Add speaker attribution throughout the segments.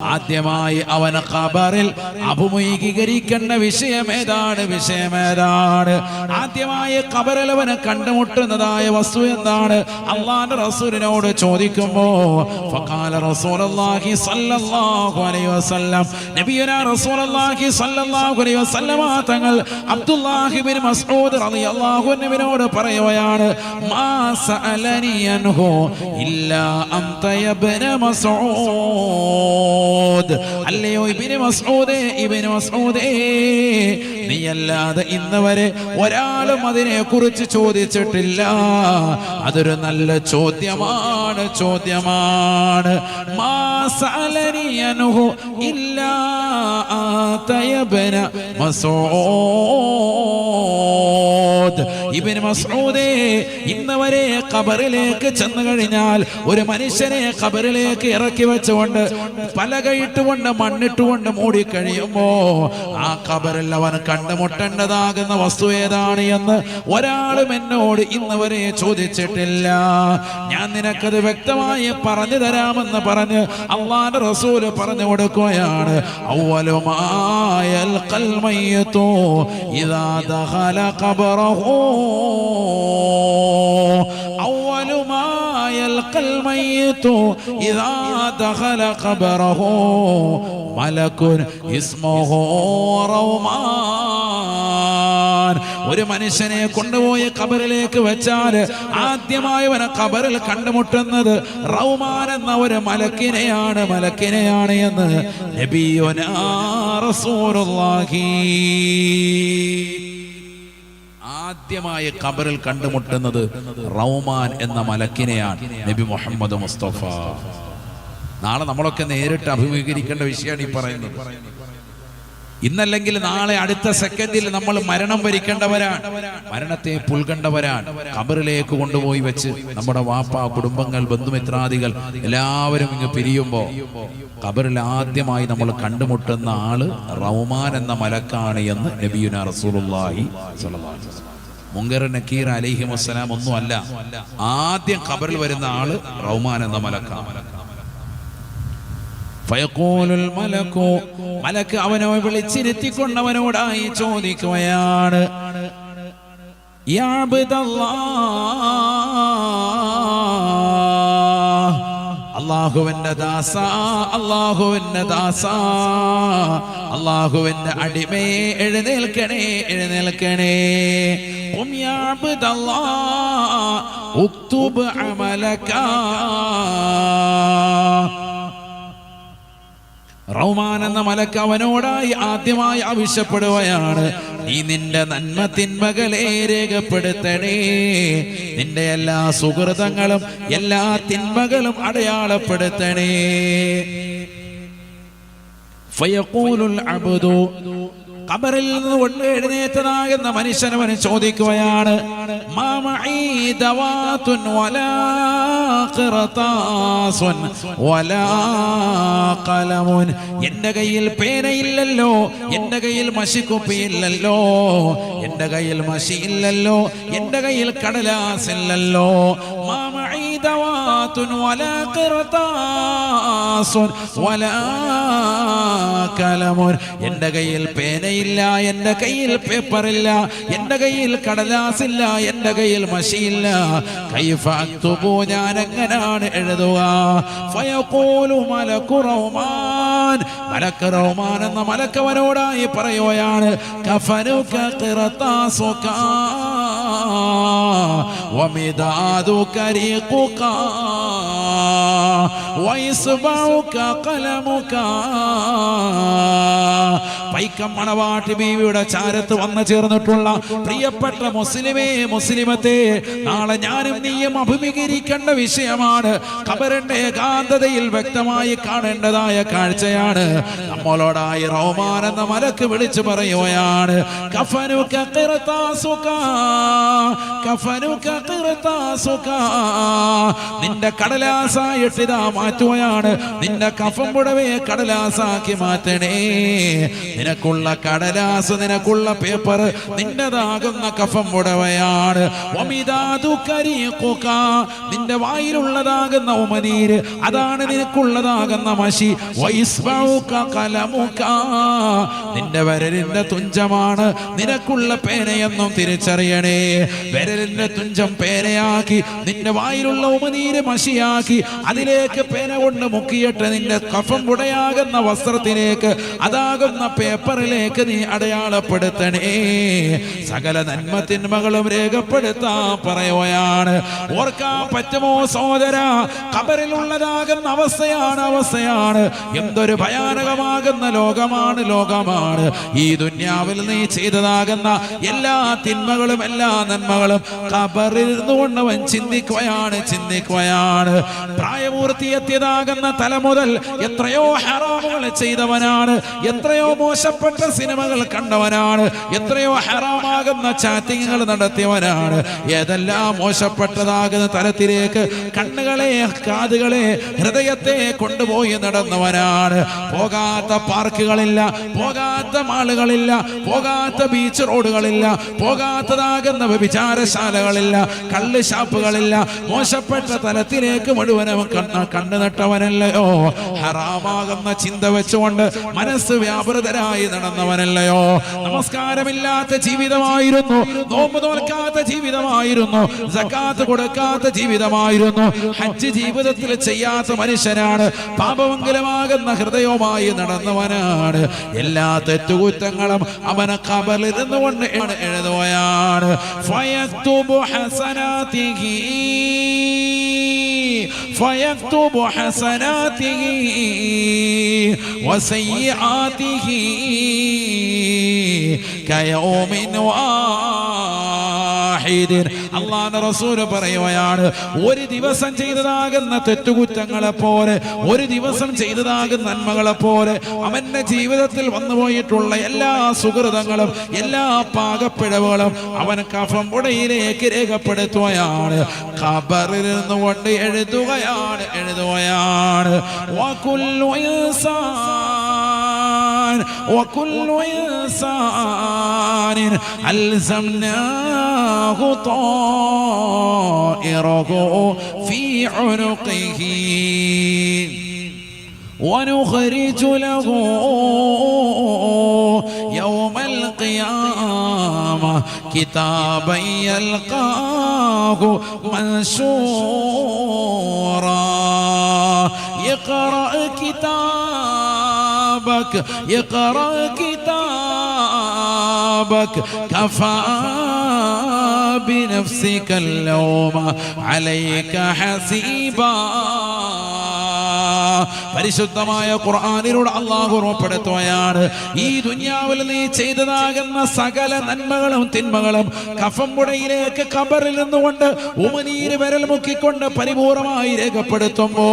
Speaker 1: ആദ്യമായി അവന് ഖബറിൽ അഭിമുഖീകരിക്കേണ്ട വിഷയമേതാണ്? ആദ്യമായി ഖബറിൽ അവന് കണ്ടുമുട്ടുന്നതായ വസ്തു എന്താണ്? അല്ലാഹുവിന്റെ റസൂലിനോട് ചോദിക്കുമ്പോ ഫഖാല റസൂലുള്ളാഹി സ്വല്ലല്ലാഹു അലൈഹി വസല്ലം, നബിയുനാ റസൂലുള്ളാഹി സ്വല്ലല്ലാഹു അലൈഹി വസല്ലം തങ്ങൾ അബ്ദുല്ലാഹി ഇബ്നു മസ്ഊദ് റളിയല്ലാഹു അൻഹുവിനോട് പറയുകയാണ്, മാ സഅലനി അൻഹു ഇല്ലാ അൻത ഇബ്ന മസ്ഊദ്. അല്ലയോ ഇബ്നു മസ്ഊദേ, നീയല്ലാതെ ഇന്ന് വരെ ഒരാളും അതിനെ കുറിച്ച് ചോദിച്ചിട്ടില്ല. അതൊരു നല്ല ചോദ്യമാണ്. മാ സഅലനി അൻഹു ഇല്ലാ അൻത ഇബ്ന മസ്ഊദ്. ഇബ്നു മസ്ഊദേ, ഇന്ന് വരെ ഖബറിലേക്ക് ചെന്നു കഴിഞ്ഞാൽ ഒരു മനുഷ്യനെ ഖബറിലേക്ക് ഇറക്കി വെച്ചുകൊണ്ട് പലകയിട്ടുകൊണ്ട് മണ്ണിട്ടുകൊണ്ട് മൂടിക്കഴിയുമ്പോ ആ ഖബറിൽ അവൻ കണ്ടുമുട്ടേണ്ടതാകുന്ന വസ്തു ഏതാണ് എന്ന് ഒരാളും എന്നോട് ഇന്ന് വരെ ചോദിച്ചിട്ടില്ല. ഞാൻ നിനക്കത് വ്യക്തമായി പറഞ്ഞു തരാമെന്ന് പറഞ്ഞ് അല്ലാഹുവിന്റെ റസൂല് പറഞ്ഞു കൊടുക്കുകയാണ്. അവ്വലുമായൽ ഖൽമയ്യതു ഇദാ ദഖല ഖബറഹു, അവ്വലുമായൽ ഖൽമയ്യതു ഇദാ ദഖല ഖബറഹു മലക്കുൻ ഇസ്മുഹു റൗമാൻ. ഒരു മനുഷ്യനെ കൊണ്ടുപോയി ഖബറിലേക്ക് വെച്ചാൽ ആദ്യമായി അവനെ ഖബറിൽ കണ്ടുമുട്ടുന്നത് റൗമാൻ എന്ന ഒരു മലക്കിനെയാണ് എന്ന് നബിയുനാ റസൂലുള്ളാഹി. ആദ്യമായി ഖബറിൽ കണ്ടുമുട്ടുന്നത് റൗമാൻ എന്ന മലക്കിനെയാണ്, നബി മുഹമ്മദ് മുസ്തഫ. നാളെ നമ്മളൊക്കെ നേരിട്ട് അഭിമുഖീകരിക്കേണ്ട വിഷയമാണ് ഈ പറയുന്നത്. ഇന്നല്ലെങ്കിൽ നാളെ അടുത്ത സെക്കൻഡിൽ നമ്മൾ മരണം വരിക്കേണ്ടവരാണ്, മരണത്തെ പുൽകേണ്ടവരാണ്. ഖബറിലേക്ക് കൊണ്ടുപോയി വെച്ച് നമ്മുടെ വാപ്പ, കുടുംബങ്ങൾ, ബന്ധുമിത്രാദികൾ എല്ലാവരും ഇങ്ങ് പിരിയുമ്പോ ഖബറിൽ ആദ്യമായി നമ്മൾ കണ്ടുമുട്ടുന്ന ആള് റൗമാൻ എന്ന മലക്കാണ് എന്ന് നബിയുനാ റസൂലുള്ളാഹി സ്വല്ലല്ലാഹു അലൈഹി വസല്ലം. മുങ്കർ നക്കീർ അലൈഹിമുസ്സലാം ഒന്നുമല്ല, ആദ്യം ഖബറിൽ വരുന്ന ആള് റൗമാൻ എന്ന മലക്കാണ്. ഫയഖൂലുൽ മലക്കു, മലക്ക് അവനെ വിളിച്ചിരുത്തിക്കൊണ്ട് അവനോടായി ചോദിക്കുകയാണ്, യാ അബ്ദല്ലാഹ്, അല്ലാഹുവിന്റെ ദാസ, അല്ലാഹുവിന്റെ അടിമയെ എഴുന്നേൽക്കണേ. ഖും യാ അബ്ദല്ലാഹ് ഉക്തുബ് അമലക. റൗമാൻ എന്ന മലക്ക് അവനോടായി ആദ്യമായി ആവശ്യപ്പെടുകയാണ്, നീ നിന്റെ നന്മ തിന്മകളെ രേഖപ്പെടുത്തണേ, നിന്റെ എല്ലാ സുഹൃതങ്ങളും എല്ലാ തിന്മകളും അടയാളപ്പെടുത്തണേ. ഫയഖൂലുൽ അബ്ദു, ഖബറിൽ നിന്ന് കൊണ്ട് എഴുന്നേറ്റതാകുന്ന മനുഷ്യനവന് ചോദിക്കുകയാണ്, മാ മഈ ദവാതുൻ വലാ ഖിറതാസുൻ വലാ ഖലമുൻ. എന്റെ കയ്യിൽ പേനയില്ലല്ലോ, എന്റെ കയ്യിൽ മഷിക്കുപ്പിയില്ലല്ലോ, എന്റെ കയ്യിൽ മഷിയില്ലല്ലോ, എന്റെ കയ്യിൽ കടലാസില്ലല്ലോ. മാ മഈ ദവാതുൻ വലാ ഖിറതാസുൻ വലാ ഖലമുൻ. എന്റെ കയ്യിൽ പേനയില്ല, എന്റെ കയ്യിൽ പേപ്പറില്ല, എന്റെ കയ്യിൽ കടലാസില്ല, എന്റെ കയ്യിൽ മഷിയില്ല. കൈഫ അക്തുബു, ഞാൻ എങ്ങനെയാണ് എഴുതുക? ഫയഖൂലു മലക്കു റൗമാൻ, മലക്ക് റൗമാൻ എന്ന മലക്കവനോടായി പറയുകയാണ്, കഫനുക ഖിറതാസുക വമിദാദുക റീഖുക വഇസ്ബഉക ഖലമുക. പൈക്കം മണവാട്ടി ബീവിയുടെ ചാരത്ത് വന്നു ചേർന്നിട്ടുള്ള പ്രിയപ്പെട്ട മുസ്ലിമത്തെ, നാളെ ഞാനും നീയും അഭിമുഖീകരിക്കേണ്ട വിഷയമാണ്. ഖബറിന്റെ ഏകാന്തതയിൽ വ്യക്തമായി കാണേണ്ടതായ കാഴ്ചയാണ്. നമ്മളോടായി റൗമാൻ എന്ന മലക്ക് വിളിച്ചു പറയുകയാണ്, കഫനുക ഖിറതാസുക, കഫനുക ഖിറതാസുക. നിന്റെ കടലാസായിട്ട് ഇതാ മാറ്റുകയാണ്, നിന്റെ കഫം പുടവയെ കടലാസാക്കി മാറ്റണേ. നിനക്കുള്ള കടലാസ്, നിനക്കുള്ള പേപ്പർ, നിന്റേതാകുന്ന കഫം പുടവയാണ്. നിന്റെ വായിലുള്ളതാകുന്ന ഉമനീര്, അതാണ് നിനക്കുള്ളതാകുന്ന മഷി. നിന്റെ വിരലിന്റെ തുഞ്ചമാണ് നിനക്കുള്ള പേനയെന്നും തിരിച്ചറിയണേ. വിരലിന്റെ തുഞ്ചം പേനയാക്കി, നിന്റെ വായിലുള്ള ഉമനീര് മഷിയാക്കി, അതിലേക്ക് പേന കൊണ്ട് മുക്കിയിട്ട് നിന്റെ കഫം പുടയാകുന്ന വസ്ത്രത്തിലേക്ക്, അതാകുന്ന പേപ്പറിലേക്ക് നീ അടയാളപ്പെടുത്തണേ. സകല നന്മ തിന്മകളും രേഖപ്പെടുത്താൻ പറയുകയാണ്. ഓർക്കാൻ പറ്റുമോ സഹോദര? ഖബറിലുള്ളതാകുന്ന അവസ്ഥയാണ്. എന്തൊരു ഭയാനകമാകുന്ന ലോകമാണ്. ഈ ദുന്യാവിൽ നീ ചെയ്തതാകുന്ന എല്ലാ തിന്മകളും എല്ലാ നന്മകളും ഖബറിൽ നിന്നുകൊണ്ട് അവൻ ചിന്തിക്കുകയാണ്. പ്രായപൂർത്തിയെത്തിയതാകുന്ന തല മുതൽ എത്രയോ ഹറാമുകൾ ചെയ്തവനാണ്, എത്രയോ മോശപ്പെട്ട സിനിമകൾ കണ്ടവനാണ്, എത്രയോ ഹറാമാകുന്ന ചാറ്റിങ്ങുകൾ നടത്തിയവനാണ്. ഏതെല്ലാം മോശപ്പെട്ടതാകുന്ന തലത്തിലേക്ക് കണ്ണുകളെ, കാതുകളെ, ഹൃദയത്തെ കൊണ്ടുപോയി നടന്നവനാണ്. പോകാത്ത പാർക്കുകളില്ല, പോകാത്ത മാളുകളില്ല, പോകാത്ത ബീച്ച് റോഡുകളില്ല, പോകാത്തതാകുന്ന വ്യഭിചാരശാലകളില്ല, കള്ള് ഷാപ്പുകളില്ല. മോശപ്പെട്ട തലത്തിലേക്ക് മുഴുവനും കണ്ണു നട്ടവനല്ലയോ? ഹറാമാകുന്ന ചിന്ത വെച്ചുകൊണ്ട് മനസ്സ് വ്യാപൃതരായി നടന്നവനല്ലയോ? നമസ്കാരമില്ലാത്ത ജീവിതമായിരുന്നു, നോമ്പ് നോൽക്കാത്ത ജീവിതമായിരുന്നു, സക്കാത്ത് കൊടുക്കാത്ത ജീവിതമായിരുന്നു, ഹജ്ജ് ജീവിതത്തിൽ ചെയ്യാത്ത മനുഷ്യനാണ്, പാപമംഗലമാകുന്ന ഹൃദയവുമായി നടന്നവനാണ്. എല്ലാ തെറ്റുകുറ്റങ്ങളും അവനെ ഖബറിൽ ഇരുന്നുകൊണ്ട് എഴുതുകയാണ്. فيكتب حسناته وسيئاته كيوم واحد. അല്ലാഹുവിന്റെ റസൂൽ പറയുകയാണ്, ഒരു ദിവസം ചെയ്തതാകുന്ന തെറ്റുകുറ്റങ്ങളെ പോലെ, ഒരു ദിവസം ചെയ്തതാകുന്ന നന്മകളെ പോലെ അവന്റെ ജീവിതത്തിൽ വന്നുപോയിട്ടുള്ള എല്ലാ സുഹൃതങ്ങളും എല്ലാ പാകപ്പിഴവുകളും അവൻ കഫം പുടയിലേക്ക് രേഖപ്പെടുത്തുകയാണ്. ഖബറിൽ നിന്നുകൊണ്ട് എഴുതുകയാണ്. وكل إنسان ألزمناه طائره في عنقه ونخرج له يوم القيامة كتابا يلقاه منشورا اقرأ كتابك كفى بنفسك اليوم عليك حسيبا. പരിശുദ്ധമായ ഖുർആനിലൂടെ അല്ലാഹു ഓർമ്മപ്പെടുത്തുകയാണ്, ഈ ദുനിയാവിൽ നീ ചെയ്തതാകുന്ന സകല നന്മകളും തിന്മകളും കഫം പുടയിലേക്ക് ഖബറിൽ നിന്നുകൊണ്ട് ഉമനീര് വിരൽ മുക്കിക്കൊണ്ട് പരിപൂർണമായി രേഖപ്പെടുത്തുമ്പോ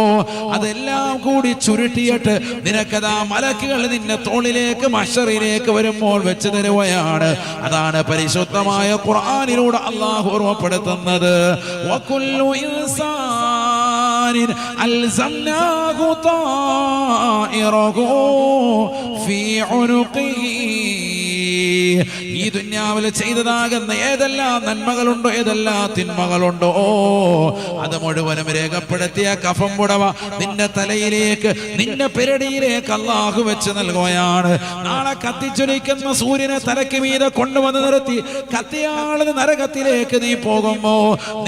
Speaker 1: അതെല്ലാം കൂടി ചുരുട്ടിയിട്ട് നിനക്കതാ മലക്കുകൾ നിന്റെ തോളിലേക്ക് മഹ്ശറിലേക്ക് വരുമ്പോൾ വെച്ച് തരുകയാണ്. അതാണ് പരിശുദ്ധമായ ഖുർആനിലൂടെ അല്ലാഹു ഓർമ്മപ്പെടുത്തുന്നത്. വകുല്ലു ഇൻസാനിൻ അൽസംനാഹു طائره في عنقه. ഈ ദുനിയാവിൽ ചെയ്തതാകുന്ന ഏതെല്ലാം നന്മകളുണ്ടോ, ഏതെല്ലാം തിന്മകളുണ്ടോ, അത് മുഴുവനും രേഖപ്പെടുത്തിയ കഫം പുടവ നിന്റെ തലയിലേക്ക്, നിന്റെ പെരടിയിലേക്ക് അല്ലാഹു വെച്ച് നൽകുകയാണ്. നാളെ കത്തിച്ചൊലിക്കുന്ന സൂര്യനെ തലയ്ക്ക് മീതെ കൊണ്ടുവന്ന് നിർത്തി കത്തിയാളുന്ന നരകത്തിലേക്ക് നീ പോകുമ്പോ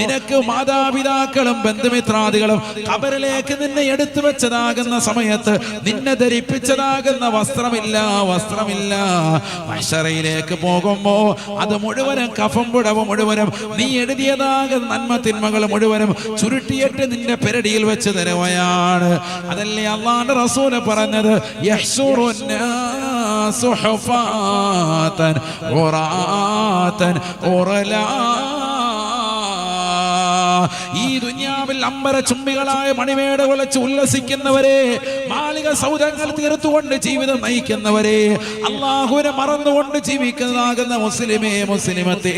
Speaker 1: നിനക്ക് മാതാപിതാക്കളും ബന്ധുമിത്രാദികളും ഖബറിലേക്ക് നിന്നെ എടുത്തു വെച്ചതാകുന്ന സമയത്ത് നിന്നെ ധരിപ്പിച്ചതാകുന്ന വസ്ത്രമില്ല. മഹ്ശറയിലേക്ക് പോകുമ്പോ അത് മുഴുവനും കഫം പുടവ മുഴുവനും നീ എഴുതിയതാകുന്ന നന്മ തിന്മകൾ മുഴുവനും ചുരുട്ടിയിട്ട് നിന്റെ പെരടിയിൽ വെച്ച് തരുകയാണ്. അതല്ലേ അല്ലാഹുവിന്റെ റസൂൽ പറഞ്ഞത്, യഹ്ശുറുന്നാസു ഹുഫാതൻ ഉറാതൻ ഉറലാ. ഈ ദുനിയാവിൽ അമ്പര ചുംബികളായ മണിമേട കുലച്ച് ഉല്ലസിക്കുന്നവരെ, മാളിക സൗധങ്ങൾ തീർത്തുകൊണ്ട് ജീവിതം നയിക്കുന്നവരെ, അള്ളാഹുവിനെ മറന്നുകൊണ്ട് ജീവിക്കുന്നതാകുന്ന മുസ്ലിമേ മുസ്ലിമത്തേ,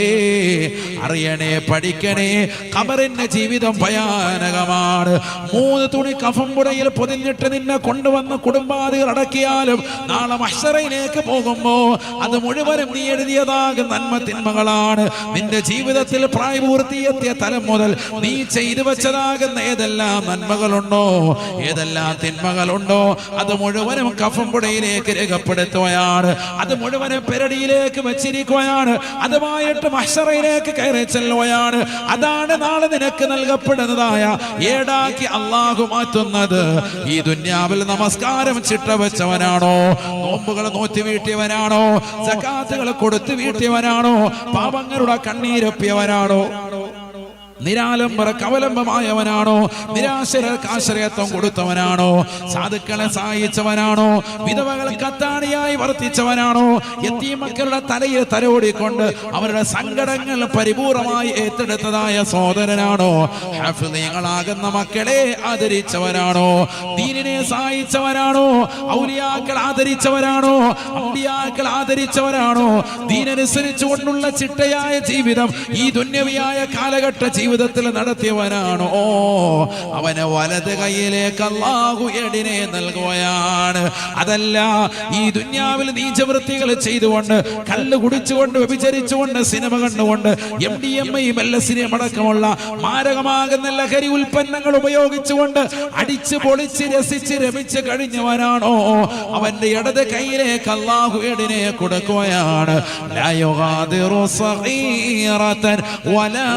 Speaker 1: അറിയണേ, പഠിക്കണേ, ഖബറിന്റെ ജീവിതം ഭയാനകമാണ്. 3 തുണി കഫംപുടയിൽ പൊതിഞ്ഞിട്ട് നിന്നെ കൊണ്ടുവന്ന് കുടുംബാദികൾ അടക്കിയാലും നാളെ മഹ്ശറയിലേക്ക് പോകുമ്പോ അത് മുഴുവനും നീ എഴുതിയതാകുന്ന നന്മ തിന്മകളാണ്. നിന്റെ ജീവിതത്തിൽ പ്രായപൂർത്തിയെത്തിയ തലം മുതൽ നീ ചെയ്തു വെച്ചതാകുന്ന ഏതെല്ലാം നന്മകളുണ്ടോ, ഏതെല്ലാം തിന്മകളുണ്ടോ, അത് മുഴുവനും കഫംപുടയിലേക്ക് രേഖപ്പെടുത്തുകയാണ്. അത് മുഴുവനും പെരടിയിലേക്ക് വെച്ചിരിക്കുകയാണ്. അതുമായിട്ട് മഹ്ശറയിലേക്ക് കയറി ചെല്ലുകയാണ്. അതാണ് നാളെ നിനക്ക് നൽകപ്പെടുന്നതായ ഏടാക്കി അള്ളാഹു മാറ്റുന്നത്. ഈ ദുന്യാവിൽ നമസ്കാരം ചിട്ട വെച്ചവനാണോ, നോമ്പുകൾ നോറ്റി വീട്ടിയവനാണോ, സകാത്തുകൾ കൊടുത്തു വീട്ടിയവനാണോ, പാപങ്ങളുടെ കണ്ണീരൊപ്പിയവനാണോ, നിരാലംബര കവലംബമായവനാണോ, നിരാശരർക്ക് ആശ്രയത്വം കൊടുത്തവനാണോ, സാധുക്കളെ സഹായിച്ചവനാണോ, വിധവകൾക്ക് അത്താണിയായി വർത്തിച്ചവനാണോ, യതീമക്കളുടെ തലയിൽ തലോടിക്കൊണ്ട് അവരുടെ സങ്കടങ്ങൾ പരിപൂർണമായി ഏറ്റെടുത്തതായ സഹോദരനാണോ, ഹാഫിളീങ്ങളാകുന്ന മക്കളെ ആദരിച്ചവനാണോ, ദീനിനെ സഹായിച്ചവനാണോ, ഔലിയാക്കൾ ആദരിച്ചവരാണോ, അമ്പിയാക്കൾ ആദരിച്ചവരാണോ, ദീനനുസരിച്ചു കൊണ്ടുള്ള ചിട്ടയായ ജീവിതം ഈ ദുന്യവിയായ കാലഘട്ട ജീവിതത്തിൽ നടത്തിയവനാണോ, അവന് വലത് കൈയിലേക്ക് അല്ലാഹു എടിനെ നൽകുകയാണ്. അതല്ല ഈ ദുന്യാവിൽ നീചവൃത്തികൾ ചെയ്തുകൊണ്ട്, കല്ല് കുടിച്ചുകൊണ്ട്, വ്യഭിചരിച്ചുകൊണ്ട്, സിനിമ കണ്ടുകൊണ്ട്, MDMA LSD അടക്കമുള്ള മാരകമാകുന്ന ലഹരി ഉൽപ്പന്നങ്ങൾ ഉപയോഗിച്ചുകൊണ്ട് അടിച്ച് പൊളിച്ച് രസിച്ച് രമിച്ച് കഴിഞ്ഞവനാണോ, അവന്റെ ഇടത് കൈയിലേക്ക് അല്ലാഹു എടിനെ കൊടുക്കുകയാണ്. ലാ യുഗാദിറു സഗീറതൻ വലാ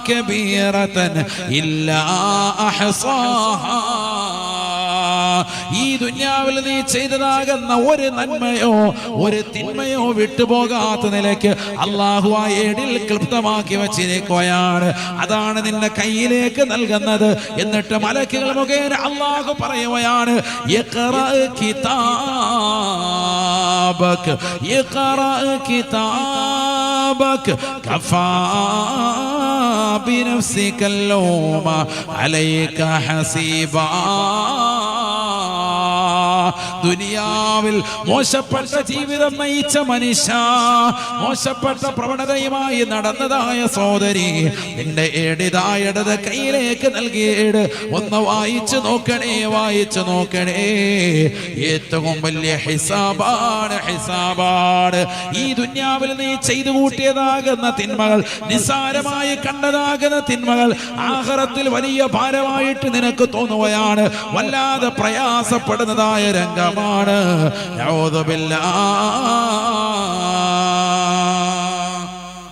Speaker 1: കബീറതൻ ഇല്ലാ അഹ്സാഹാ. ഈ ദുന്യാവിൽ നീ ചെയ്തതാകുന്ന ഒരു നന്മയോ ഒരു തിന്മയോ വിട്ടുപോകാത്ത നിലയ്ക്ക് അല്ലാഹു ആ ഏടിൽ ക്ലിപ്തമാക്കി വച്ചിരിക്കുകയാണ്. അതാണ് നിന്റെ കയ്യിലേക്ക് നൽകുന്നത്. എന്നിട്ട് മലക്കുകൾ മുഖേന അല്ലാഹു പറയുകയാണ്, ഇഖ്റാ കിതാബക ഇഖ്റാ കിതാബക കഫാ ബിനഫ്സിക ലൗമ അലൈക ഹസീബാ. ദുനിയാവിൽ മോശപ്പെട്ട ജീവിതം നയിച്ച മനുഷ്യ, മോശപ്പെട്ട പ്രവണതയുമായി നടന്നതായ സഹോദരി, നിന്റെ ഏടിതായിടത് കയ്യിലേക്ക് നൽകിയേട് ഒന്ന് വായിച്ചു നോക്കണേ, വായിച്ചു നോക്കണേ. ഏറ്റവും വലിയ ഹിസാബാണ്, ഹിസാബാണ്. ഈ ദുന്യാവിൽ നീ ചെയ്തു കൂട്ടിയതാകുന്ന തിന്മകൾ, നിസ്സാരമായി കണ്ടതാകുന്ന തിന്മകൾ ആഖിറത്തിൽ വലിയ ഭാരമായിട്ട് നിനക്ക് തോന്നുകയാണ്. വല്ലാതെ പ്രയാസപ്പെടുന്നതായ രംഗമാണ്.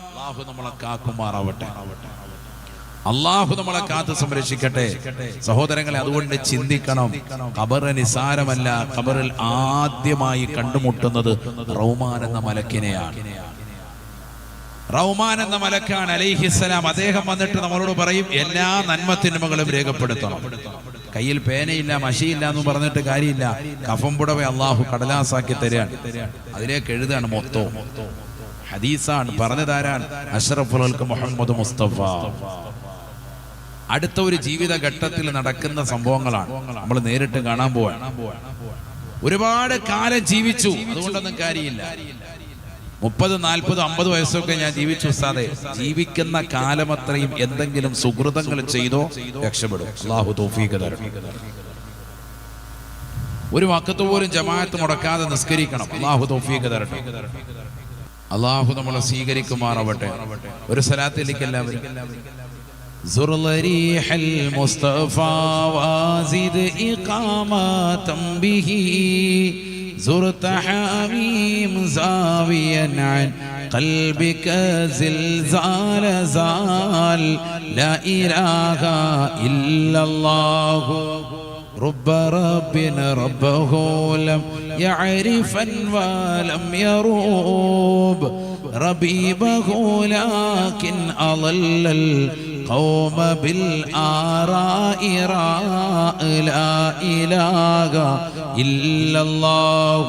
Speaker 1: അല്ലാഹു നമ്മളെ കാക്കുമാറാവട്ടെ, അല്ലാഹു നമ്മളെ കാത്ത് സംരക്ഷിക്കട്ടെ. സഹോദരങ്ങളെ, അതുകൊണ്ട് ചിന്തിക്കണം, ഖബർ നിസാരമല്ല. ഖബറിൽ ആദ്യമായി കണ്ടുമുട്ടുന്നത് റൗമാൻ എന്ന മലക്കിനെയാണ്. റൗമാൻ എന്ന മലക്കാണ് അലൈഹിസ്സലാം. അദ്ദേഹം വന്നിട്ട് നമ്മളോട് പറയും, എല്ലാ നന്മത്തിന്മകളും രേഖപ്പെടുത്തണം. കയ്യിൽ പേനയില്ല, മഷിയില്ല എന്ന് പറഞ്ഞിട്ട് കാര്യമില്ല. കഫം പുടവെ അള്ളാഹു കടലാസാക്കി തരാൻ, അതിലേക്ക് എഴുതാണ് മൊത്തം. ഹദീസാണ്, പറഞ്ഞു തരാൻ അഷ്റഫുൽ ഖൽഖ് മുഹമ്മദ് മുസ്തഫ. അടുത്ത ഒരു ജീവിത ഘട്ടത്തിൽ നടക്കുന്ന സംഭവങ്ങളാണ് നമ്മൾ നേരിട്ട് കാണാൻ പോവാൻ. ഒരുപാട് കാലം ജീവിച്ചു, അതുകൊണ്ടൊന്നും കാര്യമില്ല. 30, 40, 50 വയസ്സൊക്കെ ഞാൻ ജീവിച്ചു ഉസ്താദേ. ജീവിക്കുന്ന കാലം അത്രയും എന്തെങ്കിലും സുഹൃതങ്ങൾ ചെയ്തോ രക്ഷപ്പെടും. അല്ലാഹു തൗഫീഖ് തരട്ടെ. ഒരു വഖത്ത് പോലും ജമാഅത്ത് മുടക്കാതെ നിസ്കരിക്കണം. അല്ലാഹു തൗഫീഖ് തരട്ടെ. അല്ലാഹു നമ്മളെ സ്വീകരിക്കുമാറാവട്ടെ. ഒരു സലാത്തിലേക്ക് എല്ലാവരും സുർലരീഹൽ മുസ്തഫ വാസിദ് ഇഖാമതം ബിഹി زرت حميم زاويا عن قلبك زلزال زال لا إله إلا الله رب رب ربه لم يعرفا ولم يروب ربيبه لكن أضل القوم بالآراء لا إله إلا الله.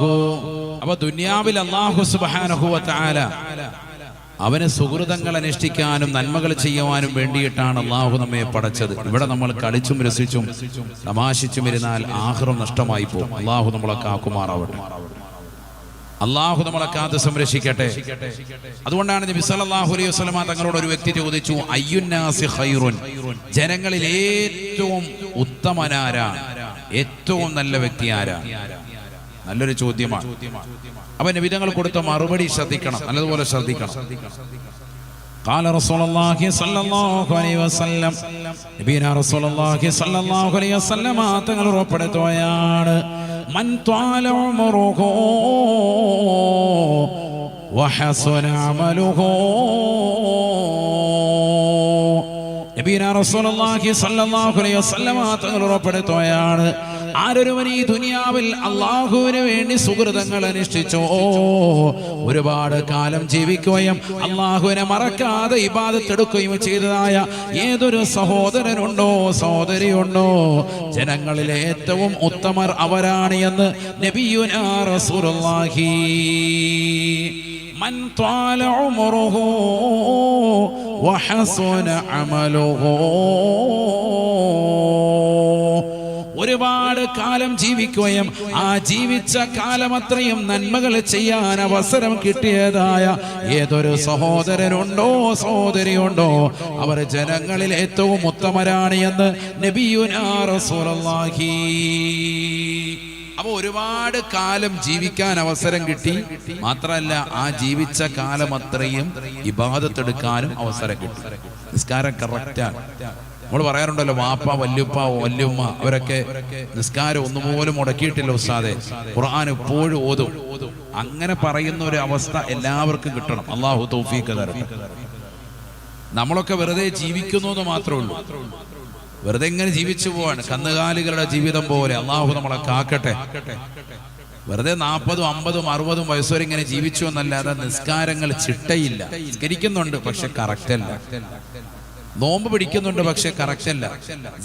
Speaker 1: അപ്പോൾ ദുനിയാവിൽ അല്ലാഹു സുബ്ഹാനഹു വ തആല അവന് സുഹൃതങ്ങൾ അനുഷ്ഠിക്കാനും നന്മകൾ ചെയ്യുവാനും വേണ്ടിയിട്ടാണ് അള്ളാഹു നമ്മെ പടച്ചത്. ഇവിടെ നമ്മൾ കളിച്ചും രസിച്ചും തമാശിച്ചും ഇരുന്നാൽ ആഖിറം നഷ്ടമായി പോകും. അള്ളാഹു നമ്മളെ കാക്കുമാറാവട്ടെ. അള്ളാഹു നമ്മളെ കാത്ത് സംരക്ഷിക്കട്ടെ. അതുകൊണ്ടാണ് നബി സല്ലല്ലാഹു അലൈഹി വസല്ലമ തങ്ങളോട് ഒരു വ്യക്തി ചോദിച്ചു, അയ്യുന്നാസി ഖൈറുൻ, ജനങ്ങളിൽ ഏറ്റവും ഉത്തമനാരാണ്, ഏറ്റവും നല്ല വ്യക്തി ആരാണ്? നല്ലൊരു ചോദ്യമാണ്. അപ്പൊ നബി തങ്ങൾ കൊടുത്ത മറുപടി ശ്രദ്ധിക്കണം, നല്ലതുപോലെ ശ്രദ്ധിക്കണം. قال رسول الله صلى الله عليه وسلم, നബിന റസൂലുള്ളാഹി സ്വല്ലല്ലാഹു അലൈഹി വസല്ലം തങ്ങൾ ഉറപ്പെടുത്തുകയാണ്, മൻ ത്വാല ഉമറുഹു വഹസന അമലുഹു. നബിന റസൂലുള്ളാഹി സ്വല്ലല്ലാഹു അലൈഹി വസല്ലം തങ്ങൾ ഉറപ്പെടുത്തുകയാണ്, ആരൊരുവൻ ഈ ദുനിയാവിൽ അള്ളാഹുവിന് വേണ്ടി സുഹൃതങ്ങൾ അനുഷ്ഠിച്ചോ, ഒരുപാട് കാലം ജീവിക്കുകയും അള്ളാഹുവിനെ മറക്കാതെ ഇബാദത്തെടുക്കുകയും ചെയ്തതായ ഏതൊരു സഹോദരനുണ്ടോ സഹോദരിയുണ്ടോ, ജനങ്ങളിലെ ഏറ്റവും ഉത്തമർ അവരാണ് എന്ന് നബിയുനാ റസൂലുള്ളാഹി. മൻ ത്വാല ഉമറുഹു വഹസുന അമലുഹു, ഒരുപാട് കാലം ജീവിക്കുകയും ആ ജീവിച്ച കാലം അത്രയും നന്മകൾ ചെയ്യാൻ അവസരം കിട്ടിയതായ ഏതൊരു സഹോദരനുണ്ടോ സഹോദരിയുണ്ടോ, അവർ ജനങ്ങളിൽ ഏറ്റവും ഉത്തമരാണ് എന്ന് നബിയുനാ റസൂലുള്ളാഹി. അപ്പൊ ഒരുപാട് കാലം ജീവിക്കാൻ അവസരം കിട്ടി, മാത്രമല്ല ആ ജീവിച്ച കാലം അത്രയും ഇബാദത്തെടുക്കാനും അവസരം കിട്ടി. നിസ്കാരം കറക്റ്റാണ്. നമ്മൾ പറയാറുണ്ടല്ലോ, വാപ്പ വല്യുപ്പ വല്യുമ്മ അവരൊക്കെ നിസ്കാരം ഒന്നുപോലും മുടക്കിയിട്ടില്ല ഉസ്താദെ, ഖുർആൻ എപ്പോഴും ഓതും. അങ്ങനെ പറയുന്ന ഒരു അവസ്ഥ എല്ലാവർക്കും കിട്ടണം. അള്ളാഹു തൗഫീഖ് തരട്ടെ. നമ്മളൊക്കെ വെറുതെ ജീവിക്കുന്നു എന്ന് മാത്രമേ ഉള്ളൂ, വെറുതെ ഇങ്ങനെ ജീവിച്ചു പോവാണ്, കന്നുകാലികളുടെ ജീവിതം പോലെ. അള്ളാഹു നമ്മളെ കാക്കട്ടെ. വെറുതെ 40, 50, 60 വയസ്സുവരെ ഇങ്ങനെ ജീവിച്ചു എന്നല്ലാതെ നിസ്കാരങ്ങൾ ചിട്ടയില്ല. നിസ്കരിക്കുന്നുണ്ട് പക്ഷെ കറക്റ്റ് അല്ല, നോമ്പ് പിടിക്കുന്നുണ്ട് പക്ഷെ കറക്റ്റ് അല്ല,